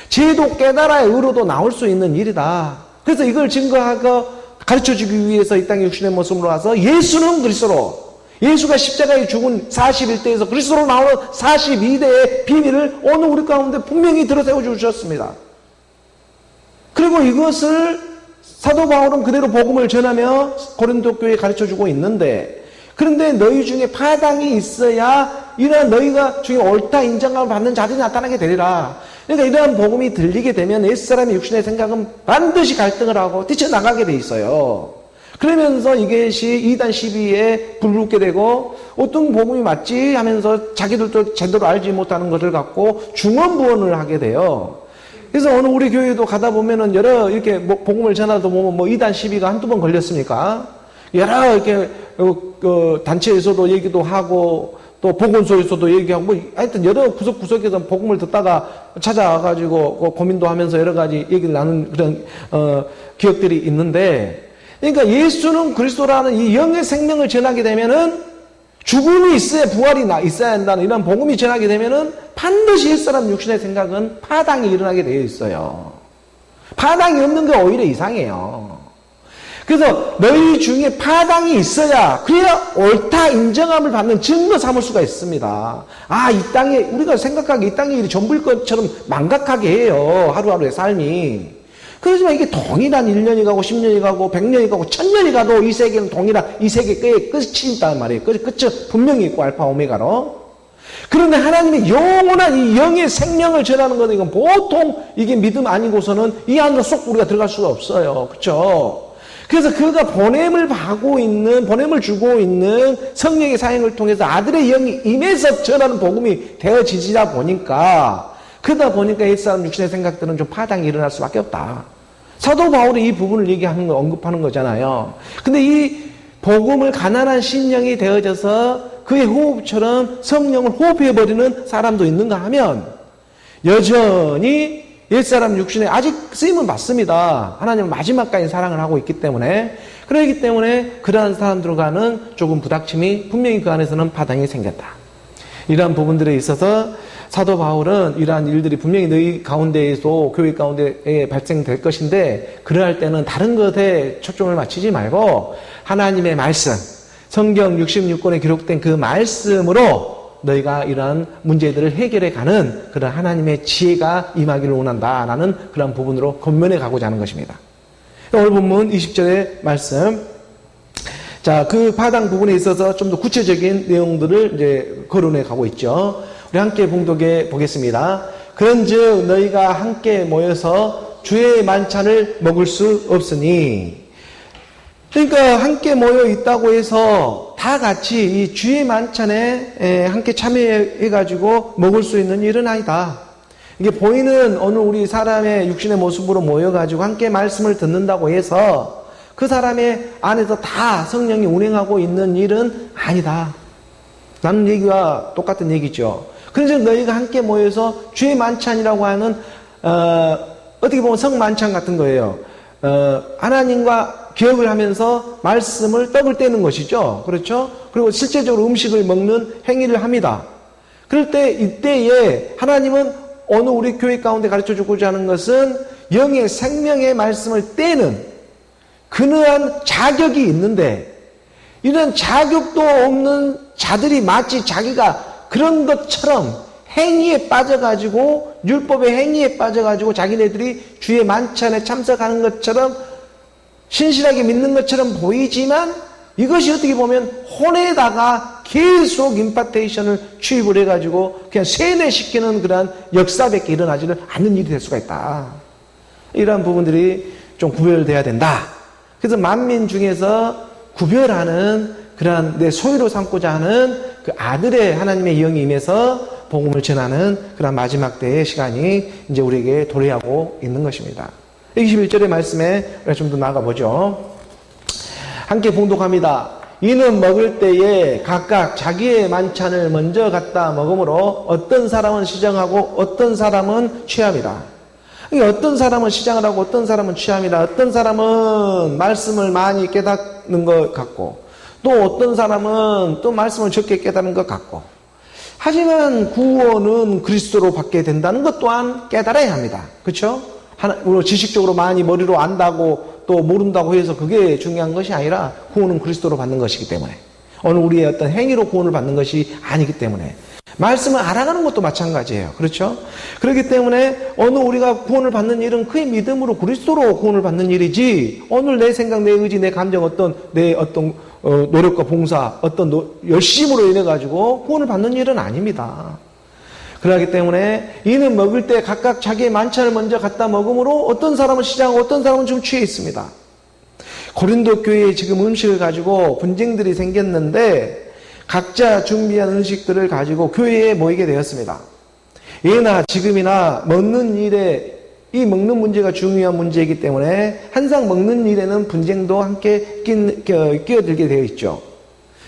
Speaker 1: 죄도 깨달아야 의로도 나올 수 있는 일이다. 그래서 이걸 증거하고 가르쳐주기 위해서 이 땅에 육신의 모습으로 와서 예수는 그리스도로, 예수가 십자가에 죽은 41대에서 그리스도로 나오는 42대의 비밀을 오늘 우리 가운데 분명히 들어세워 주셨습니다. 그리고 이것을 사도 바울은 그대로 복음을 전하며 고린도 교회에 가르쳐주고 있는데, 그런데 너희 중에 파당이 있어야 이러한 너희가 중에 옳다 인정함을 받는 자들이 나타나게 되리라. 그러니까 이러한 복음이 들리게 되면 옛사람의 육신의 생각은 반드시 갈등을 하고 뛰쳐나가게 돼 있어요. 그러면서 이것이 이단 시비에 불붙게 되고, 어떤 복음이 맞지 하면서 자기들도 제대로 알지 못하는 것을 갖고 중언부언을 하게 돼요. 그래서 어느 우리 교회도 가다 보면은 여러 이렇게 복음을 전하다 보면 뭐 이단 시비가 한두 번 걸렸습니까? 여러 이렇게 단체에서도 얘기도 하고 또 보건소에서도 얘기하고 뭐 하여튼 여러 구석구석에서 복음을 듣다가 찾아와가지고 고민도 하면서 여러 가지 얘기를 나눈 그런 기억들이 있는데, 그러니까 예수는 그리스도라는 이 영의 생명을 전하게 되면은 죽음이 있어야 부활이 있어야 한다는 이런 복음이 전하게 되면은 반드시 옛사람 육신의 생각은 파당이 일어나게 되어 있어요. 파당이 없는 게 오히려 이상해요. 그래서 너희 중에 파당이 있어야, 그래야 옳다 인정함을 받는 증거 삼을 수가 있습니다. 아, 이 땅에 우리가 생각하기에 이 땅이 전부일 것처럼 망각하게 해요. 하루하루의 삶이. 그렇지만 이게 동일한 1년이 가고 10년이 가고 100년이 가고 1000년이 가도 이 세계는 동일한 이 세계의 끝이 있단 말이에요. 끝이 분명히 있고 알파 오메가로. 그런데 하나님의 영원한 이 영의 생명을 전하는 것은 이건 보통 이게 믿음 아니고서는 이 안으로 쏙 우리가 들어갈 수가 없어요. 그렇죠? 그래서 그가 보냄을 주고 있는 성령의 사역을 통해서 아들의 영이 임해서 전하는 복음이 되어지다 보니까, 그러다 보니까 옛사람 육신의 생각들은 좀 파당이 일어날 수밖에 없다. 사도 바울이 이 부분을 언급하는 거잖아요. 근데 이 복음을 가난한 신령이 되어져서 그의 호흡처럼 성령을 호흡해버리는 사람도 있는가 하면, 여전히 옛사람 육신에 아직 쓰임은 받습니다. 하나님은 마지막까지 사랑을 하고 있기 때문에. 그렇기 때문에 그러한 사람들과는 조금 부닥침이 분명히 그 안에서는 파당이 생겼다. 이러한 부분들에 있어서 사도 바울은 이러한 일들이 분명히 너희 가운데에도 교회 가운데에 발생될 것인데, 그러할 때는 다른 것에 초점을 맞추지 말고 하나님의 말씀, 성경 66권에 기록된 그 말씀으로 너희가 이러한 문제들을 해결해 가는 그런 하나님의 지혜가 임하기를 원한다라는 그런 부분으로 권면해 가고자 하는 것입니다. 오늘 본문 20절의 말씀. 자, 그 파당 부분에 있어서 좀 더 구체적인 내용들을 이제 거론해 가고 있죠. 우리 함께 봉독해 보겠습니다. 그런즉 너희가 함께 모여서 주의 만찬을 먹을 수 없으니. 그러니까 함께 모여 있다고 해서 다 같이 이 주의 만찬에 함께 참여해가지고 먹을 수 있는 일은 아니다. 이게 보이는 어느 우리 사람의 육신의 모습으로 모여가지고 함께 말씀을 듣는다고 해서 그 사람의 안에서 다 성령이 운행하고 있는 일은 아니다. 라는 얘기와 똑같은 얘기죠. 그래서 너희가 함께 모여서 주의 만찬이라고 하는 어떻게 보면 성만찬 같은 거예요. 하나님과 기억을 하면서 말씀을 떡을 떼는 것이죠. 그렇죠? 그리고 실제적으로 음식을 먹는 행위를 합니다. 그럴 때 이때에 하나님은 어느 우리 교회 가운데 가르쳐주고자 하는 것은 영의 생명의 말씀을 떼는 그러한 자격이 있는데, 이런 자격도 없는 자들이 마치 자기가 그런 것처럼 행위에 빠져가지고, 율법의 행위에 빠져가지고 자기네들이 주의 만찬에 참석하는 것처럼 신실하게 믿는 것처럼 보이지만, 이것이 어떻게 보면 혼에다가 계속 임파테이션을 취입을 해가지고 그냥 세뇌시키는 그러한 역사밖에 일어나지는 않는 일이 될 수가 있다. 이러한 부분들이 좀 구별돼야 된다. 그래서 만민 중에서 구별하는 그러한 내 소유로 삼고자 하는 그 아들의 하나님의 영이 임해서 복음을 전하는 그런 마지막 때의 시간이 이제 우리에게 도래하고 있는 것입니다. 21절의 말씀에 우리가 좀 더 나가보죠. 함께 봉독합니다. 이는 먹을 때에 각각 자기의 만찬을 먼저 갖다 먹으므로 어떤 사람은 시장하고 어떤 사람은 취함이라. 어떤 사람은 시장을 하고 어떤 사람은 취함이라. 어떤 사람은 말씀을 많이 깨닫는 것 같고, 또 어떤 사람은 또 말씀을 적게 깨닫는 것 같고, 하지만 구원은 그리스도로 받게 된다는 것 또한 깨달아야 합니다. 그렇죠? 지식적으로 많이 머리로 안다고 또 모른다고 해서 그게 중요한 것이 아니라 구원은 그리스도로 받는 것이기 때문에, 어느 우리의 어떤 행위로 구원을 받는 것이 아니기 때문에 말씀을 알아가는 것도 마찬가지예요. 그렇죠? 그렇기 때문에 오늘 우리가 구원을 받는 일은 그의 믿음으로 그리스도로 구원을 받는 일이지, 오늘 내 생각, 내 의지, 내 감정, 내 노력과 봉사, 열심으로 인해 가지고 구원을 받는 일은 아닙니다. 그렇기 때문에 이는 먹을 때 각각 자기의 만찬을 먼저 갖다 먹음으로 어떤 사람은 시장하고 어떤 사람은 좀 취해 있습니다. 고린도 교회에 지금 음식을 가지고 분쟁들이 생겼는데 각자 준비한 음식들을 가지고 교회에 모이게 되었습니다. 예나 지금이나 먹는 일에, 이 먹는 문제가 중요한 문제이기 때문에 항상 먹는 일에는 분쟁도 함께 끼어들게 되어 있죠.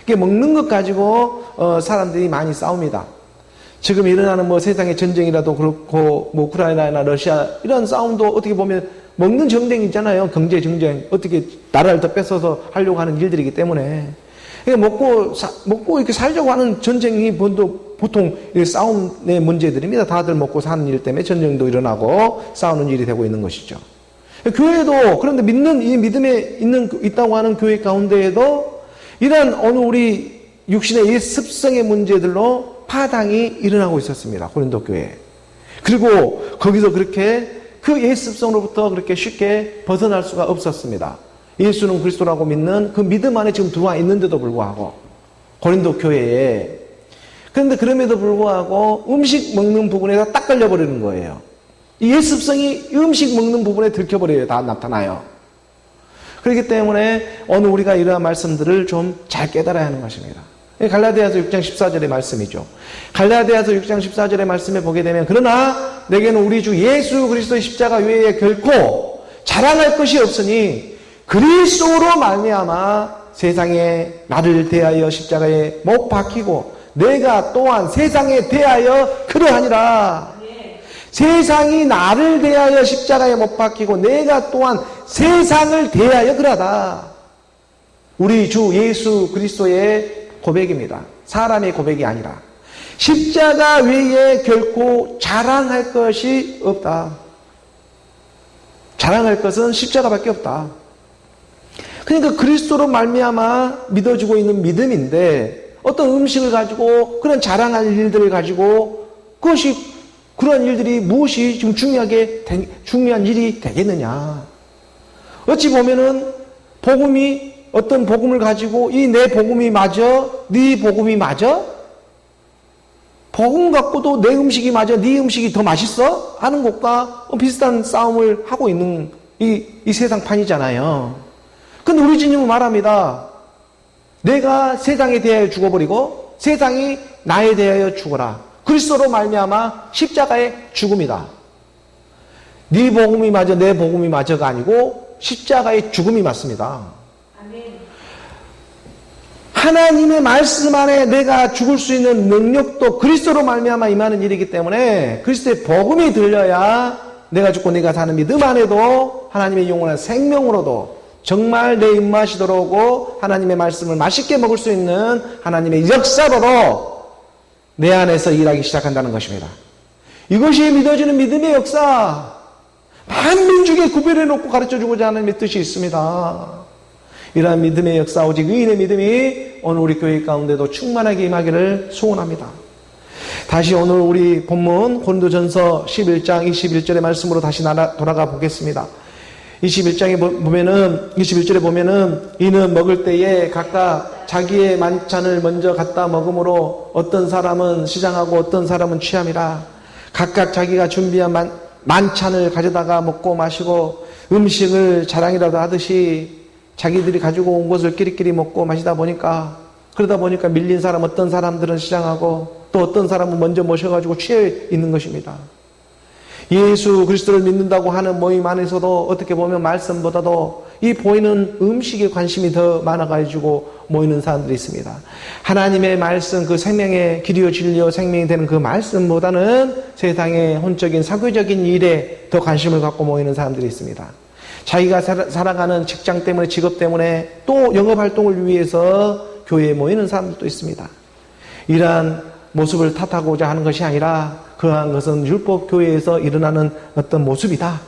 Speaker 1: 먹는 것 가지고 사람들이 많이 싸웁니다. 지금 일어나는 세상의 전쟁이라도 그렇고, 우크라이나나 러시아, 이런 싸움도 어떻게 보면 먹는 전쟁이잖아요. 경제 전쟁. 어떻게 나라를 더 뺏어서 하려고 하는 일들이기 때문에. 먹고 이렇게 살려고 하는 전쟁이 보통 싸움의 문제들입니다. 다들 먹고 사는 일 때문에 전쟁도 일어나고 싸우는 일이 되고 있는 것이죠. 교회도, 그런데 이 믿음에 있다고 하는 교회 가운데에도 이러한 어느 우리 육신의 옛 습성의 문제들로 파당이 일어나고 있었습니다. 고린도 교회에. 그리고 거기서 그렇게 그 옛 습성으로부터 그렇게 쉽게 벗어날 수가 없었습니다. 예수는 그리스도라고 믿는 그 믿음 안에 지금 들어와 있는데도 불구하고 고린도 교회에, 그런데 그럼에도 불구하고 음식 먹는 부분에다 딱 걸려버리는 거예요. 이 옛 습성이 음식 먹는 부분에 들켜버려요. 다 나타나요. 그렇기 때문에 오늘 우리가 이러한 말씀들을 좀 잘 깨달아야 하는 것입니다. 갈라디아서 6장 14절의 말씀이죠. 갈라디아서 6장 14절의 말씀에 보게 되면, 그러나 내게는 우리 주 예수 그리스도의 십자가 외에 결코 자랑할 것이 없으니 그리스도로 말미암아 세상에 나를 대하여 십자가에 못 박히고 내가 또한 세상에 대하여 그러하니라. 세상이 나를 대하여 십자가에 못 박히고 내가 또한 세상을 대하여 그러하다. 우리 주 예수 그리스도의 고백입니다. 사람의 고백이 아니라. 십자가 외에 결코 자랑할 것이 없다. 자랑할 것은 십자가밖에 없다. 그러니까 그리스도로 말미암아 믿어지고 있는 믿음인데, 어떤 음식을 가지고 그런 자랑할 일들을 가지고 그런 일들이 무엇이 지금 중요한 일이 되겠느냐. 어찌 보면은 어떤 복음을 가지고 이 내 복음이 맞아? 네 복음이 맞아? 복음 갖고도 내 음식이 맞아? 네 음식이 더 맛있어? 하는 것과 비슷한 싸움을 하고 있는 이 세상판이잖아요. 근데 우리 주님은 말합니다. 내가 세상에 대하여 죽어버리고 세상이 나에 대하여 죽어라. 그리스도로 말미암아 십자가의 죽음이다. 네 복음이 맞아, 내 복음이 맞아가 아니고 십자가의 죽음이 맞습니다. 하나님의 말씀 안에 내가 죽을 수 있는 능력도 그리스도로 말미암아 임하는 일이기 때문에 그리스도의 복음이 들려야 내가 죽고 내가 사는 믿음 안에도 하나님의 영원한 생명으로도 정말 내 입맛이 들어오고 하나님의 말씀을 맛있게 먹을 수 있는 하나님의 역사로도 내 안에서 일하기 시작한다는 것입니다. 이것이 믿어지는 믿음의 역사. 만민중에 구별해놓고 가르쳐주고자 하는 뜻이 있습니다. 이러한 믿음의 역사, 오직 의인의 믿음이 오늘 우리 교회 가운데도 충만하게 임하기를 소원합니다. 다시 오늘 우리 본문 고린도전서 11장 21절의 말씀으로 다시 돌아가 보겠습니다. 21절에 보면은 이는 먹을 때에 각각 자기의 만찬을 먼저 갖다 먹음으로 어떤 사람은 시장하고 어떤 사람은 취함이라. 각각 자기가 준비한 만찬을 가져다가 먹고 마시고 음식을 자랑이라도 하듯이 자기들이 가지고 온 것을 끼리끼리 먹고 마시다 보니까, 그러다 보니까 밀린 사람, 어떤 사람들은 시장하고 또 어떤 사람은 먼저 모셔가지고 취해 있는 것입니다. 예수 그리스도를 믿는다고 하는 모임 안에서도 어떻게 보면 말씀보다도 이 보이는 음식에 관심이 더 많아가지고 모이는 사람들이 있습니다. 하나님의 말씀, 그 생명의 길이요 진리요 생명이 되는 그 말씀보다는 세상의 혼적인 사교적인 일에 더 관심을 갖고 모이는 사람들이 있습니다. 자기가 살아가는 직장 때문에, 직업 때문에, 또 영업활동을 위해서 교회에 모이는 사람들도 있습니다. 이러한 모습을 탓하고자 하는 것이 아니라 그러한 것은 율법 교회에서 일어나는 어떤 모습이다.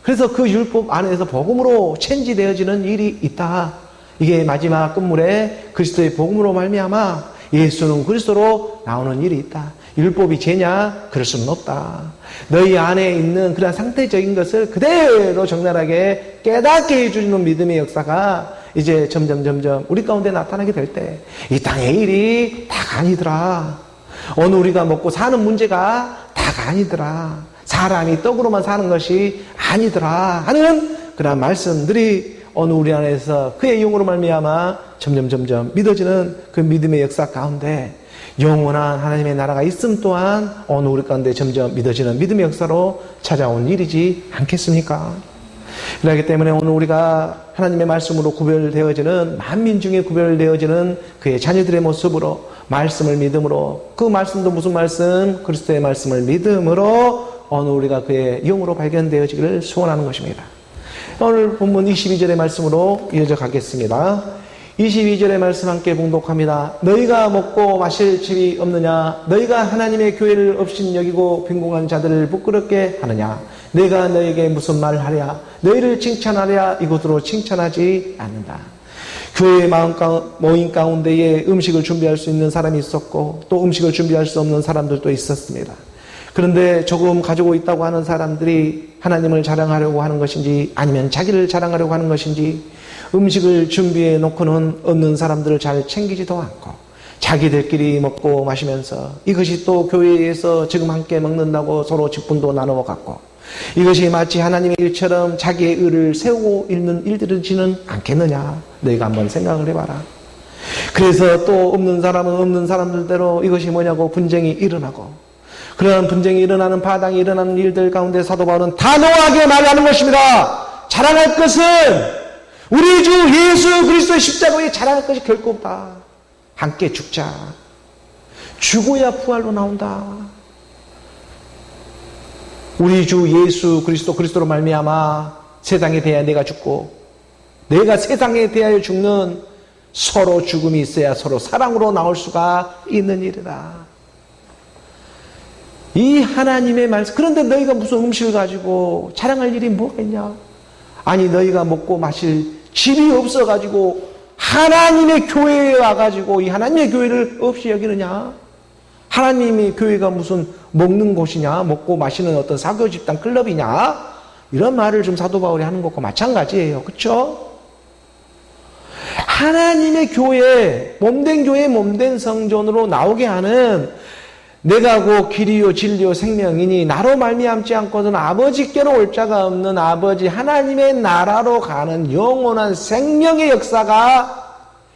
Speaker 1: 그래서 그 율법 안에서 복음으로 체인지되어지는 일이 있다. 이게 마지막 끝물에 그리스도의 복음으로 말미암아 예수는 그리스도로 나오는 일이 있다. 율법이 죄냐? 그럴 수는 없다. 너희 안에 있는 그런 상태적인 것을 그대로 적나라하게 깨닫게 해주는 믿음의 역사가 이제 점점 우리 가운데 나타나게 될 때 이 땅의 일이 다가 아니더라. 오늘 우리가 먹고 사는 문제가 다가 아니더라. 사람이 떡으로만 사는 것이 아니더라 하는 그런 말씀들이 오늘 우리 안에서 그의 영으로 말미암아 점점 믿어지는 그 믿음의 역사 가운데 영원한 하나님의 나라가 있음 또한 오늘 우리 가운데 점점 믿어지는 믿음의 역사로 찾아온 일이지 않겠습니까? 그렇기 때문에 오늘 우리가 하나님의 말씀으로 구별되어지는 만민 중에 구별되어지는 그의 자녀들의 모습으로 말씀을 믿음으로 그 말씀도 무슨 말씀? 그리스도의 말씀을 믿음으로 오늘 우리가 그의 영으로 발견되어지기를 소원하는 것입니다. 오늘 본문 22절의 말씀으로 이어져 가겠습니다. 22절의 말씀 함께 봉독합니다. 너희가 먹고 마실 집이 없느냐? 너희가 하나님의 교회를 없인 여기고 빈궁한 자들을 부끄럽게 하느냐? 내가 너희에게 무슨 말을 하랴? 너희를 칭찬하랴? 이곳으로 칭찬하지 않는다. 교회의 모임 가운데에 음식을 준비할 수 있는 사람이 있었고 또 음식을 준비할 수 없는 사람들도 있었습니다. 그런데 조금 가지고 있다고 하는 사람들이 하나님을 자랑하려고 하는 것인지 아니면 자기를 자랑하려고 하는 것인지 음식을 준비해 놓고는 없는 사람들을 잘 챙기지도 않고 자기들끼리 먹고 마시면서 이것이 또 교회에서 지금 함께 먹는다고 서로 직분도 나누어 갖고 이것이 마치 하나님의 일처럼 자기의 의를 세우고 있는 일들이지는 않겠느냐. 너희가 한번 생각을 해봐라. 그래서 또 없는 사람은 없는 사람들대로 이것이 뭐냐고 분쟁이 일어나고 그런 분쟁이 일어나는 바닥이 일어나는 일들 가운데 사도 바울은 단호하게 말하는 것입니다. 자랑할 것은 우리 주 예수 그리스도의 십자가에 자랑할 것이 결코 없다. 함께 죽자. 죽어야 부활로 나온다. 우리 주 예수 그리스도로 말미암아 세상에 대하여 내가 죽고 내가 세상에 대하여 죽는 서로 죽음이 있어야 서로 사랑으로 나올 수가 있는 일이다. 이 하나님의 말씀. 그런데 너희가 무슨 음식을 가지고 자랑할 일이 뭐가 있냐? 아니 너희가 먹고 마실 집이 없어가지고 하나님의 교회에 와가지고 이 하나님의 교회를 없이 여기느냐? 하나님의 교회가 무슨 먹는 곳이냐? 먹고 마시는 어떤 사교 집단 클럽이냐? 이런 말을 좀 사도 바울이 하는 것과 마찬가지예요. 그렇죠? 하나님의 교회, 몸된 교회, 몸된 성전으로 나오게 하는 내가 곧 길이요 진리요 생명이니 나로 말미암지 않고는 아버지께로 올 자가 없는 아버지 하나님의 나라로 가는 영원한 생명의 역사가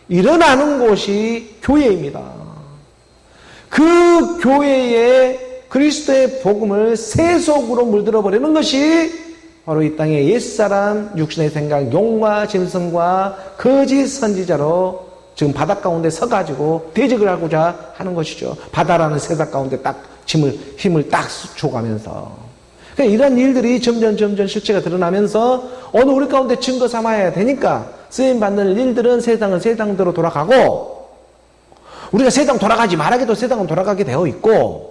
Speaker 1: 일어나는 곳이 교회입니다. 그 교회에 그리스도의 복음을 세속으로 물들어 버리는 것이 바로 이 땅의 옛사람 육신의 생각 용과 짐승과 거짓 선지자로 지금 바다 가운데 서가지고 대적을 하고자 하는 것이죠. 바다라는 세상 가운데 딱 힘을 딱 줘가면서. 그러니까 이런 일들이 점점 실체가 드러나면서 오늘 우리 가운데 증거 삼아야 되니까 쓰임받는 일들은 세상은 세상대로 돌아가고 우리가 세상 돌아가지 말아도 세상은 돌아가게 되어 있고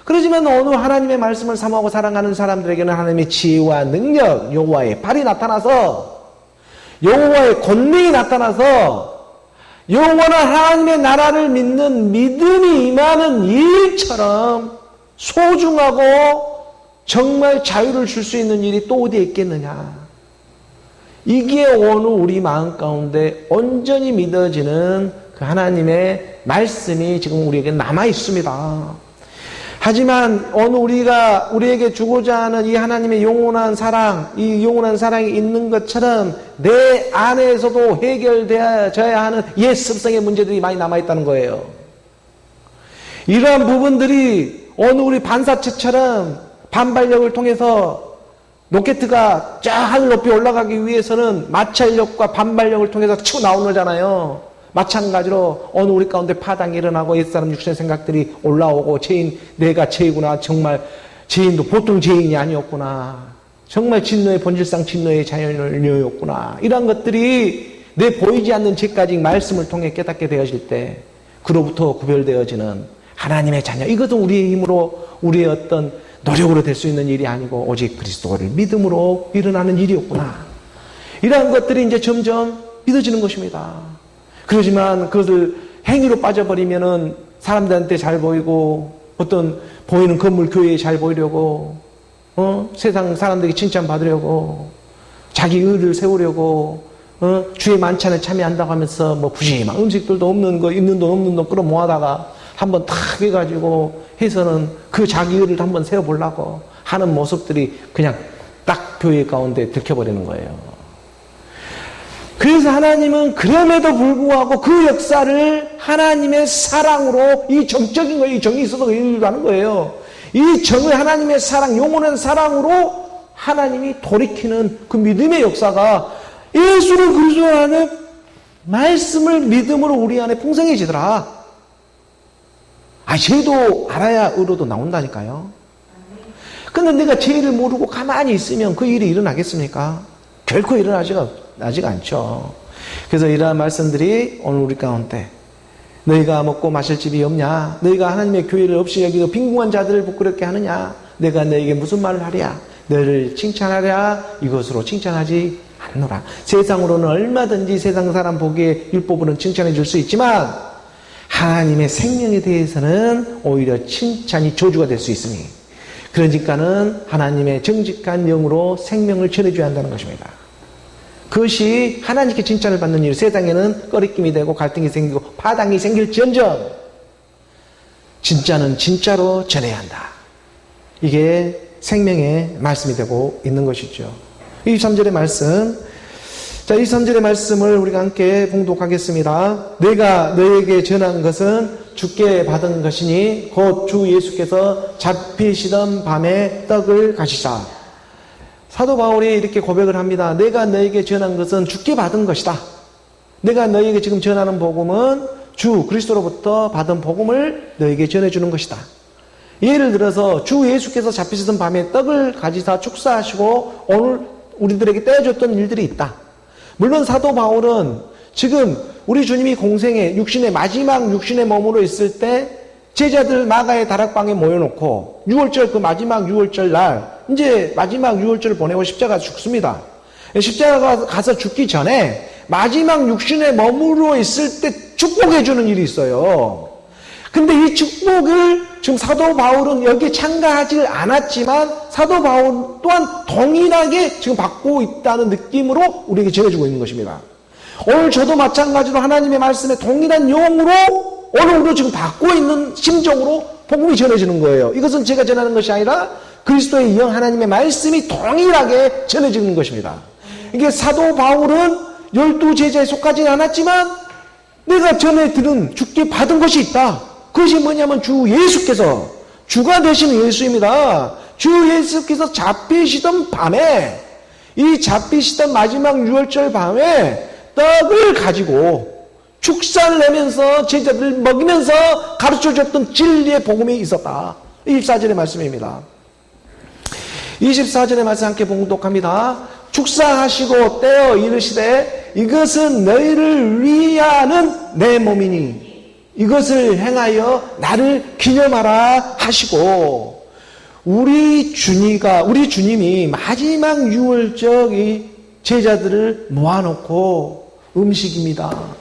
Speaker 1: 그러지만 오늘 하나님의 말씀을 사모하고 사랑하는 사람들에게는 하나님의 지혜와 능력, 여호와의 발이 나타나서 여호와의 권능이 나타나서 영원한 하나님의 나라를 믿는 믿음이 임하는 일처럼 소중하고 정말 자유를 줄 수 있는 일이 또 어디에 있겠느냐. 이게 오늘 우리 마음 가운데 온전히 믿어지는 그 하나님의 말씀이 지금 우리에게 남아 있습니다. 하지만 오늘 우리에게 주고자 하는 이 하나님의 영원한 사랑, 이 영원한 사랑이 있는 것처럼 내 안에서도 해결되어져야 하는 옛 습성의 문제들이 많이 남아있다는 거예요. 이러한 부분들이 오늘 우리 반사체처럼 반발력을 통해서 로켓가 쫙 하늘 높이 올라가기 위해서는 마찰력과 반발력을 통해서 치고 나오잖아요. 마찬가지로 오늘 우리 가운데 파당이 일어나고 옛사람 육신의 생각들이 올라오고 내가 죄이구나. 정말 죄인도 보통 죄인이 아니었구나. 정말 진노의 본질상 진노의 자연이었구나. 이런 것들이 내 보이지 않는 죄까지 말씀을 통해 깨닫게 되어질 때 그로부터 구별되어지는 하나님의 자녀. 이것은 우리의 힘으로 우리의 어떤 노력으로 될 수 있는 일이 아니고 오직 그리스도를 믿음으로 일어나는 일이었구나. 이러한 것들이 이제 점점 믿어지는 것입니다. 그렇지만 그것을 행위로 빠져버리면은 사람들한테 잘 보이고 어떤 보이는 건물 교회에 잘 보이려고 세상 사람들에게 칭찬받으려고 자기 의를 세우려고 주의 만찬에 참여한다고 하면서 뭐 부심한 음식들도 없는 거 있는 돈 없는 돈 끌어모아다가 한번 탁 해가지고 해서는 그 자기 의를 한번 세워보려고 하는 모습들이 그냥 딱 교회 가운데 들켜버리는 거예요. 그래서 하나님은 그럼에도 불구하고 그 역사를 하나님의 사랑으로 이 정적인 거예요. 이 정이 있어서 일하는 거예요. 이 정을 하나님의 사랑, 영원한 사랑으로 하나님이 돌이키는 그 믿음의 역사가 예수를 그리스도라는 말씀을 믿음으로 우리 안에 풍성해지더라. 죄도 알아야 의로도 나온다니까요. 근데 내가 죄를 모르고 가만히 있으면 그 일이 일어나겠습니까? 결코 일어나지가 않죠. 그래서 이러한 말씀들이 오늘 우리 가운데 너희가 먹고 마실 집이 없냐? 너희가 하나님의 교회를 없이 여기고 빈궁한 자들을 부끄럽게 하느냐? 내가 너희에게 무슨 말을 하랴? 너희를 칭찬하랴? 이것으로 칭찬하지 않노라. 세상으로는 얼마든지 세상 사람 보기에 율법으로는 칭찬해 줄 수 있지만 하나님의 생명에 대해서는 오히려 칭찬이 저주가 될 수 있으니 그러니까는 하나님의 정직한 영으로 생명을 전해줘야 한다는 것입니다. 그것이 하나님께 칭찬을 받는 일, 세상에는 꺼리낌이 되고 갈등이 생기고 파당이 생길지언정 진짜는 진짜로 전해야 한다. 이게 생명의 말씀이 되고 있는 것이죠. 23절의 말씀, 자, 23절의 말씀을 우리가 함께 봉독하겠습니다. 내가 너에게 전한 것은 주께 받은 것이니 곧 주 예수께서 잡히시던 밤에 떡을 가시사. 사도 바울이 이렇게 고백을 합니다. 내가 너에게 전한 것은 주께 받은 것이다. 내가 너에게 지금 전하는 복음은 주 그리스도로부터 받은 복음을 너에게 전해주는 것이다. 예를 들어서 주 예수께서 잡히시던 밤에 떡을 가지사 축사하시고 오늘 우리들에게 떼어줬던 일들이 있다. 물론 사도 바울은 지금 우리 주님이 공생의 육신의 마지막 육신의 몸으로 있을 때 제자들 마가의 다락방에 모여놓고 6월절 그 마지막 6월절 날 이제 마지막 6월절을 보내고 십자가 죽습니다. 십자가 가서 죽기 전에 마지막 육신의 몸으로 있을 때 축복해 주는 일이 있어요. 근데 이 축복을 지금 사도 바울은 여기에 참가하지 않았지만 사도 바울 또한 동일하게 지금 받고 있다는 느낌으로 우리에게 전해주고 있는 것입니다. 오늘 저도 마찬가지로 하나님의 말씀에 동일한 영으로 오늘 우리도 지금 받고 있는 심정으로 복음이 전해지는 거예요. 이것은 제가 전하는 것이 아니라 그리스도의 영 하나님의 말씀이 동일하게 전해지는 것입니다. 이게 사도 바울은 12제자에 속하지는 않았지만 내가 전에 들은 주께 받은 것이 있다. 그것이 뭐냐면 주 예수께서 주가 되시는 예수입니다. 주 예수께서 잡히시던 밤에 이 잡히시던 마지막 6월절 밤에 떡을 가지고 축사를 내면서 제자들을 먹이면서 가르쳐줬던 진리의 복음이 있었다. 24절의 말씀입니다. 24절의 말씀 함께 봉독합니다. 축사하시고 떼어 이르시되 이것은 너희를 위하는 내 몸이니 이것을 행하여 나를 기념하라 하시고 우리 주님이 마지막 6월절 이 제자들을 모아놓고 음식입니다.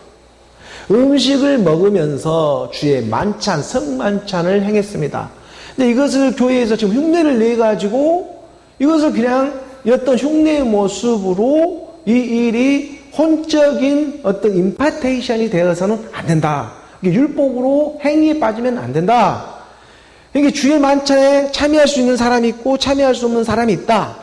Speaker 1: 음식을 먹으면서 주의 만찬, 성만찬을 행했습니다. 근데 이것을 교회에서 지금 흉내를 내가지고 이것을 그냥 어떤 흉내의 모습으로 이 일이 혼적인 어떤 임파테이션이 되어서는 안 된다. 율법으로 행위에 빠지면 안 된다. 이게 주의 만찬에 참여할 수 있는 사람이 있고 참여할 수 없는 사람이 있다.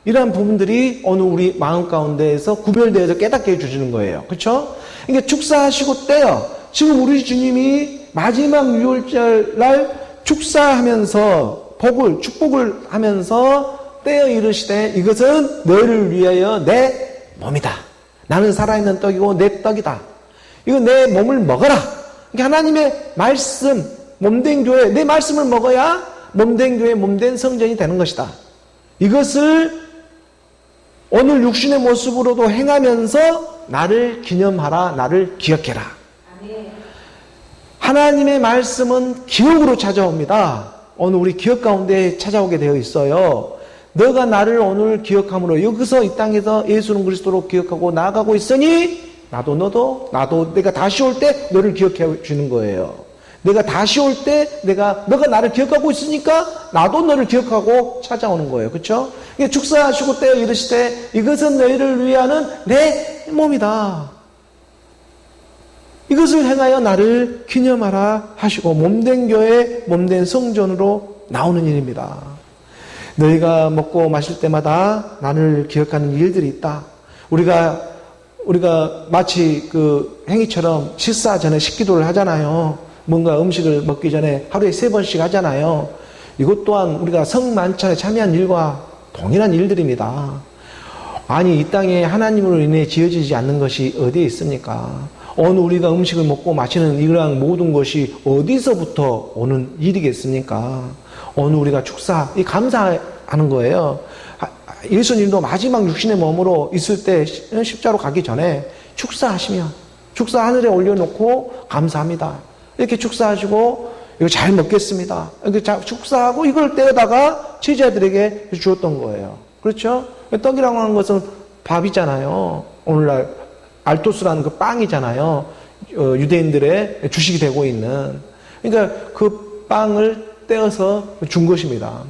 Speaker 1: 이러한 부분들이 오늘 우리 마음 가운데에서 구별되어서 깨닫게 해주시는 거예요. 그렇죠? 그러니까 축사하시고 떼어 지금 우리 주님이 마지막 6월절 날 축사하면서 축복을 하면서 떼어 이르시되 이것은 너희를 위하여 내 몸이다. 나는 살아있는 떡이고 내 떡이다. 이거 내 몸을 먹어라. 그러니까 하나님의 말씀, 몸된 교회, 내 말씀을 먹어야 몸된 교회, 몸된 성전이 되는 것이다. 이것을 오늘 육신의 모습으로도 행하면서 나를 기념하라, 나를 기억해라. 하나님의 말씀은 기억으로 찾아옵니다. 오늘 우리 기억 가운데 찾아오게 되어 있어요. 너가 나를 오늘 기억함으로 여기서 이 땅에서 예수는 그리스도로 기억하고 나아가고 있으니 나도 나도 내가 다시 올 때 너를 기억해 주는 거예요. 내가 다시 올 때 너가 나를 기억하고 있으니까 나도 너를 기억하고 찾아오는 거예요. 그렇죠? 축사하시고 때 이르시되 이것은 너희를 위하는 내 몸이다. 이것을 행하여 나를 기념하라 하시고 몸된 교회, 몸된 성전으로 나오는 일입니다. 너희가 먹고 마실 때마다 나를 기억하는 일들이 있다. 우리가 마치 그 행위처럼 식사 전에 식기도를 하잖아요. 뭔가 음식을 먹기 전에 하루에 3번씩 하잖아요. 이것 또한 우리가 성만찬에 참여한 일과 동일한 일들입니다. 아니, 이 땅에 하나님으로 인해 지어지지 않는 것이 어디에 있습니까? 어느 우리가 음식을 먹고 마시는 이러한 모든 것이 어디서부터 오는 일이겠습니까? 어느 우리가 축사, 이 감사하는 거예요. 예수님도 마지막 육신의 몸으로 있을 때 십자로 가기 전에 축사하시면 축사 하늘에 올려놓고 감사합니다. 이렇게 축사하시고 이거 잘 먹겠습니다. 이렇게 축사하고 이걸 떼어다가 제자들에게 주었던 거예요. 그렇죠? 떡이라고 하는 것은 밥이잖아요. 오늘날 알토스라는 그 빵이잖아요. 유대인들의 주식이 되고 있는. 그러니까 그 빵을 떼어서 준 것입니다.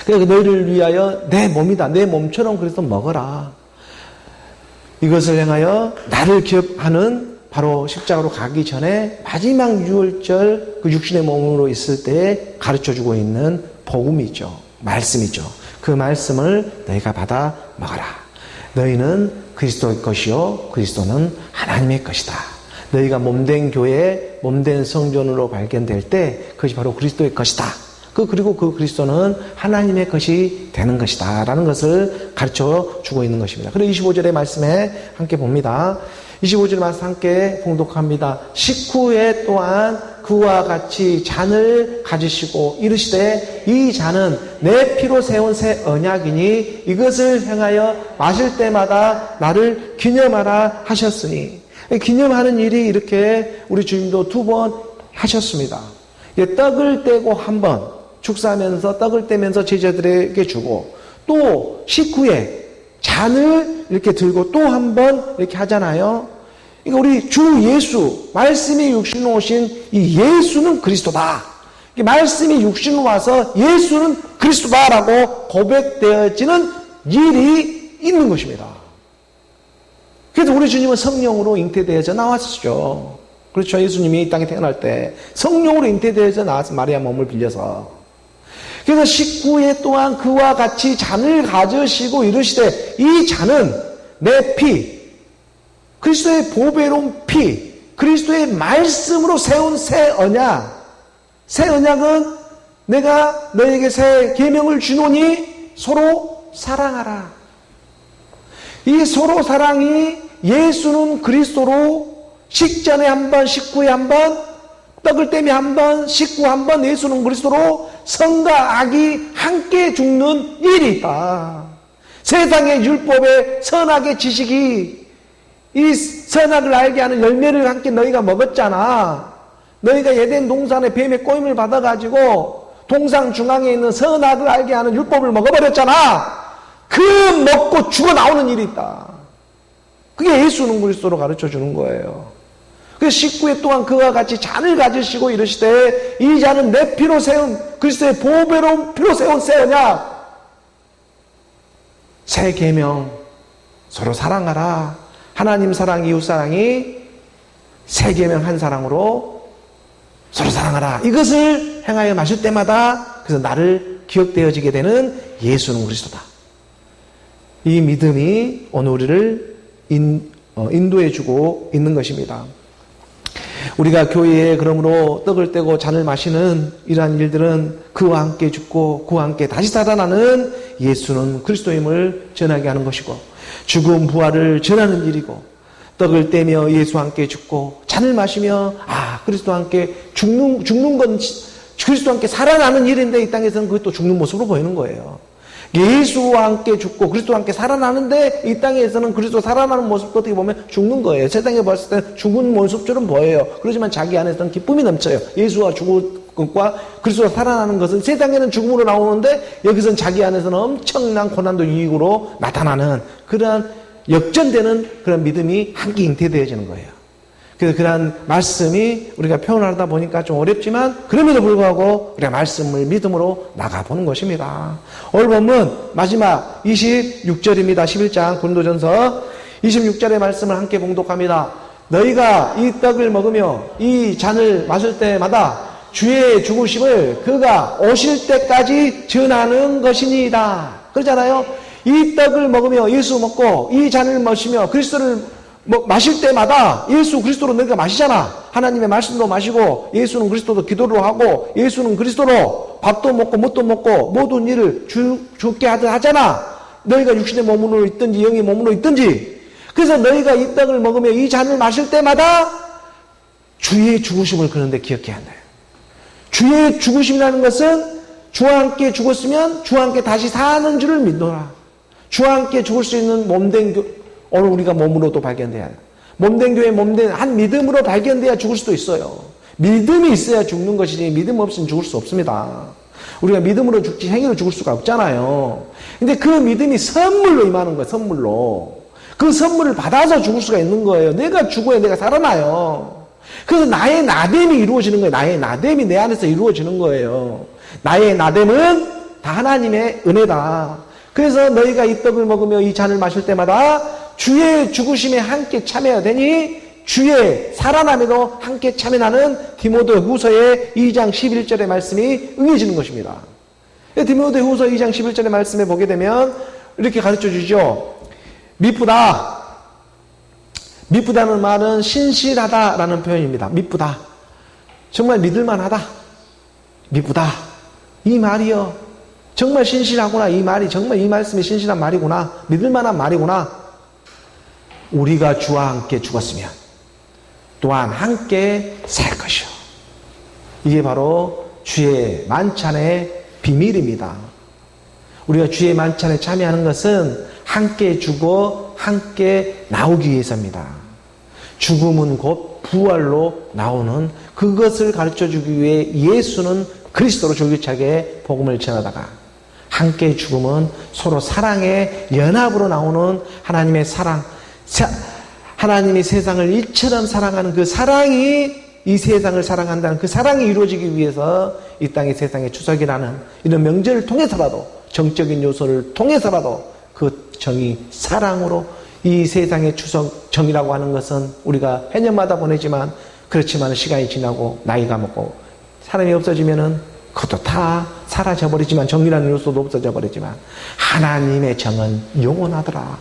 Speaker 1: 그래서 너희를 위하여 내 몸이다. 내 몸처럼 그래서 먹어라. 이것을 행하여 나를 기억하는 바로 십자가로 가기 전에 마지막 유월절 그 육신의 몸으로 있을 때 가르쳐주고 있는 복음이죠. 말씀이죠. 그 말씀을 너희가 받아 먹어라. 너희는 그리스도의 것이요 그리스도는 하나님의 것이다. 너희가 몸된 교회, 몸된 성전으로 발견될 때 그것이 바로 그리스도의 것이다. 그리고 그 그리스도는 하나님의 것이 되는 것이다 라는 것을 가르쳐 주고 있는 것입니다. 그리고 25절의 말씀에 함께 봅니다. 25절 말씀 함께 봉독합니다. 식후에 또한 그와 같이 잔을 가지시고 이르시되 이 잔은 내 피로 세운 새 언약이니 이것을 행하여 마실 때마다 나를 기념하라 하셨으니, 기념하는 일이 이렇게 우리 주님도 2번 하셨습니다. 떡을 떼고 한 번 축사하면서 떡을 떼면서 제자들에게 주고, 또 식후에 잔을 이렇게 들고 또 한 번 이렇게 하잖아요. 그러니까 우리 주 예수, 말씀이 육신으로 오신 이 예수는 그리스도다. 말씀이 육신으로 와서 예수는 그리스도다라고 고백되어지는 일이 있는 것입니다. 그래서 우리 주님은 성령으로 잉태되어져 나왔죠. 그렇죠. 예수님이 이 땅에 태어날 때 성령으로 잉태되어져 나와서 마리아 몸을 빌려서. 그래서 식후에 또한 그와 같이 잔을 가져시고 이르시되 이 잔은 내 피, 그리스도의 보배로운 피, 그리스도의 말씀으로 세운 새 언약. 새 언약은 내가 너에게 새 계명을 주노니 서로 사랑하라. 이 서로 사랑이 예수는 그리스도로 식전에 한 번, 식후에 한 번, 떡을 떼며 한 번, 식후 한 번, 예수는 그리스도로 선과 악이 함께 죽는 일이 있다. 세상의 율법의 선악의 지식이 이 선악을 알게 하는 열매를 함께 너희가 먹었잖아. 너희가 에덴 동산의 뱀의 꼬임을 받아가지고 동상 중앙에 있는 선악을 알게 하는 율법을 먹어버렸잖아. 그 먹고 죽어 나오는 일이 있다. 그게 예수는 그리스도로 가르쳐 주는 거예요. 그 식구에 또한 그와 같이 잔을 가지시고 이르시되 이 잔은 내 피로 세운 그리스도의 보배로운 피로 세운 새 언약, 새 계명, 서로 사랑하라. 하나님 사랑, 이웃 사랑이 새 계명 한 사랑으로 서로 사랑하라. 이것을 행하여 마실 때마다 그래서 나를 기억되어지게 되는 예수는 그리스도다. 이 믿음이 오늘 우리를 인도해주고 있는 것입니다. 우리가 교회에 그러므로 떡을 떼고 잔을 마시는 이러한 일들은 그와 함께 죽고 그와 함께 다시 살아나는 예수는 그리스도임을 전하게 하는 것이고, 죽음 부활을 전하는 일이고, 떡을 떼며 예수와 함께 죽고 잔을 마시며 그리스도와 함께 죽는 건 그리스도와 함께 살아나는 일인데 이 땅에서는 그것도 죽는 모습으로 보이는 거예요. 예수와 함께 죽고 그리스도와 함께 살아나는데 이 땅에서는 그리스도 살아나는 모습도 어떻게 보면 죽는 거예요. 세상에 봤을 때는 죽은 모습처럼 보여요. 그렇지만 자기 안에서는 기쁨이 넘쳐요. 예수와 죽을 것과 그리스도가 살아나는 것은 세상에는 죽음으로 나오는데 여기서는 자기 안에서는 엄청난 고난도 유익으로 나타나는 그러한 역전되는 그런 믿음이 함께 잉태되어지는 거예요. 그래서 그런 말씀이 우리가 표현하다 보니까 좀 어렵지만 그럼에도 불구하고 우리가 말씀을 믿음으로 나가보는 것입니다. 오늘 본문 마지막 26절입니다. 11장 고린도전서 26절의 말씀을 함께 봉독합니다. 너희가 이 떡을 먹으며 이 잔을 마실 때마다 주의 죽으심을 그가 오실 때까지 전하는 것이니이다. 그러잖아요. 이 떡을 먹으며 예수 먹고 이 잔을 마시며 그리스도를 마실 때마다 예수 그리스도로 너희가 마시잖아. 하나님의 말씀도 마시고 예수는 그리스도도 기도로 하고 예수는 그리스도로 밥도 먹고 뭣도 먹고 모든 일을 주께 하잖아. 너희가 육신의 몸으로 있든지 영의 몸으로 있든지. 그래서 너희가 이 떡을 먹으며 이 잔을 마실 때마다 주의 죽으심을 그런데 기억해야 한다. 주의 죽으심이라는 것은 주와 함께 죽었으면 주와 함께 다시 사는 줄을 믿노라. 주와 함께 죽을 수 있는 몸된 오늘 우리가 몸으로도 발견돼야 돼요. 몸된 교회 몸된 한 믿음으로 발견돼야 죽을 수도 있어요. 믿음이 있어야 죽는 것이지 믿음 없이는 죽을 수 없습니다. 우리가 믿음으로 죽지 행위로 죽을 수가 없잖아요. 근데 그 믿음이 선물로 임하는 거예요. 선물로. 그 선물을 받아서 죽을 수가 있는 거예요. 내가 죽어야 내가 살아나요. 그래서 나의 나됨이 이루어지는 거예요. 나의 나됨이 내 안에서 이루어지는 거예요. 나의 나됨은 다 하나님의 은혜다. 그래서 너희가 이 떡을 먹으며 이 잔을 마실 때마다 주의 죽으심에 함께 참여해야 되니 주의 살아남에도 함께 참여하는 디모데 후서의 2장 11절의 말씀이 응해지는 것입니다. 디모데 후서 2장 11절의 말씀에 보게 되면 이렇게 가르쳐 주죠. 미쁘다. 미쁘다는 말은 신실하다라는 표현입니다. 미쁘다. 정말 믿을만하다. 미쁘다. 이 말이요. 정말 신실하구나. 이 말이 정말 이 말씀이 신실한 말이구나. 믿을만한 말이구나. 우리가 주와 함께 죽었으면 또한 함께 살 것이요. 이게 바로 주의 만찬의 비밀입니다. 우리가 주의 만찬에 참여하는 것은 함께 죽어 함께 나오기 위해서입니다. 죽음은 곧 부활로 나오는 그것을 가르쳐주기 위해 예수는 그리스도로 줄기차게 복음을 전하다가 함께 죽음은 서로 사랑의 연합으로 나오는 하나님의 사랑, 하나님이 세상을 이처럼 사랑하는 그 사랑이 이 세상을 사랑한다는 그 사랑이 이루어지기 위해서 이 땅의 세상의 추석이라는 이런 명절을 통해서라도 정적인 요소를 통해서라도 그 정이 사랑으로 이 세상의 추석 정이라고 하는 것은 우리가 해년마다 보내지만 그렇지만 시간이 지나고 나이가 먹고 사람이 없어지면은 그것도 다 사라져버리지만 정이라는 요소도 없어져버리지만 하나님의 정은 영원하더라.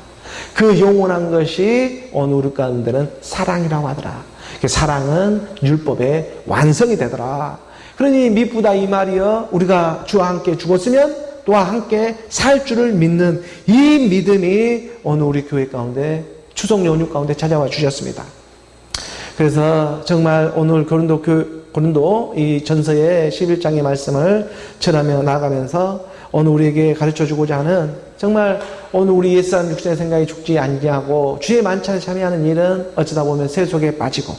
Speaker 1: 그 영원한 것이 오늘 우리 가운데는 사랑이라고 하더라. 사랑은 율법의 완성이 되더라. 그러니 미쁘다 이 말이요. 우리가 주와 함께 죽었으면 또한 함께 살 줄을 믿는 이 믿음이 오늘 우리 교회 가운데 추석 연휴 가운데 찾아와 주셨습니다. 그래서 정말 오늘 고린도 이 전서의 11장의 말씀을 전하며 나아가면서 오늘 우리에게 가르쳐주고자 하는 정말 오늘 우리 옛사람 육신의 생각이 죽지 아니하고 주의 만찬에 참여하는 일은 어쩌다 보면 새 속에 빠지고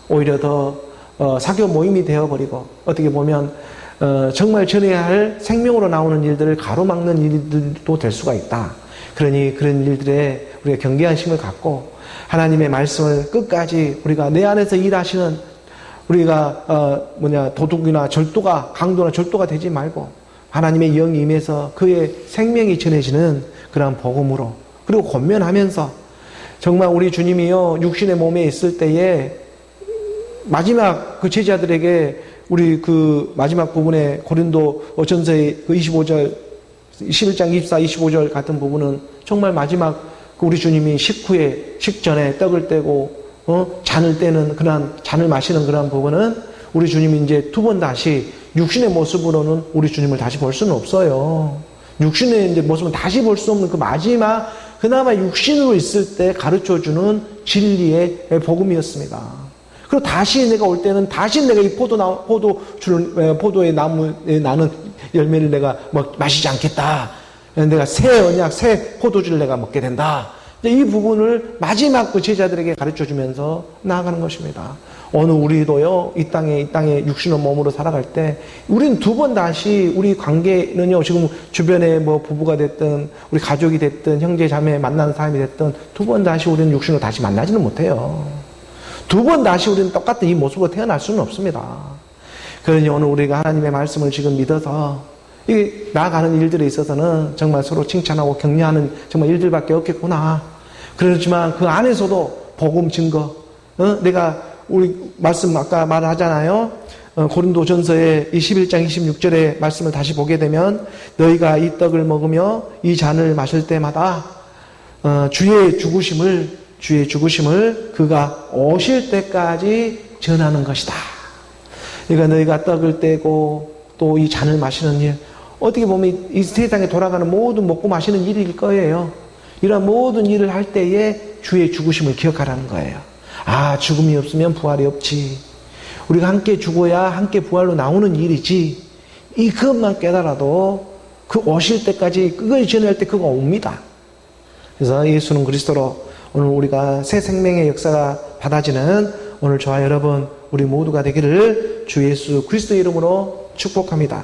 Speaker 1: 오히려 더 사교 모임이 되어버리고 어떻게 보면 정말 전해야 할 생명으로 나오는 일들을 가로막는 일들도 될 수가 있다. 그러니 그런 일들에 우리가 경계한 심을 갖고 하나님의 말씀을 끝까지 우리가 내 안에서 일하시는 우리가 도둑이나 절도가 강도나 절도가 되지 말고 하나님의 영이 임해서 그의 생명이 전해지는 그러한 복음으로 그리고 권면하면서 정말 우리 주님이요 육신의 몸에 있을 때에 마지막 그 제자들에게 우리 그 마지막 부분에 고린도 전서의 그 25절 11장 24, 25절 같은 부분은 정말 마지막 우리 주님이 식후에 식전에 떡을 떼고 잔을 떼는 그런 잔을 마시는 그런 부분은 우리 주님이 이제 두 번 다시 육신의 모습으로는 우리 주님을 다시 볼 수는 없어요. 육신의 이제 모습은 다시 볼 수 없는 그 마지막 그나마 육신으로 있을 때 가르쳐주는 진리의 복음이었습니다. 그리고 다시 내가 올 때는 다시 내가 이 포도의 나무에 나는 열매를 내가 마시지 않겠다. 내가 새 언약, 새 포도주를 내가 먹게 된다. 이 부분을 마지막 그 제자들에게 가르쳐 주면서 나아가는 것입니다. 오늘 우리도요, 이 땅에 육신의 몸으로 살아갈 때, 우리는 두 번 다시 우리 관계는요, 지금 주변에 뭐 부부가 됐든, 우리 가족이 됐든, 형제, 자매 만나는 사람이 됐든, 두 번 다시 우리는 육신으로 다시 만나지는 못해요. 두 번 다시 우리는 똑같은 이 모습으로 태어날 수는 없습니다. 그러니 오늘 우리가 하나님의 말씀을 지금 믿어서, 이 나아가는 일들에 있어서는 정말 서로 칭찬하고 격려하는 정말 일들밖에 없겠구나. 그렇지만 그 안에서도 복음 증거, 내가 우리 말씀 아까 말하잖아요. 고린도전서의 21장 26절의 말씀을 다시 보게 되면 너희가 이 떡을 먹으며 이 잔을 마실 때마다 주의 죽으심을 그가 오실 때까지 전하는 것이다. 그러니까 너희가 떡을 떼고 또 이 잔을 마시는 일, 어떻게 보면 이 세상에 돌아가는 모든 먹고 마시는 일일 거예요. 이런 모든 일을 할 때에 주의 죽으심을 기억하라는 거예요. 아, 죽음이 없으면 부활이 없지. 우리가 함께 죽어야 함께 부활로 나오는 일이지. 그것만 깨달아도 그 오실 때까지 그걸 전할 때 그거 옵니다. 그래서 예수는 그리스도로 오늘 우리가 새 생명의 역사가 받아지는 오늘 저와 여러분 우리 모두가 되기를 주 예수 그리스도 이름으로 축복합니다.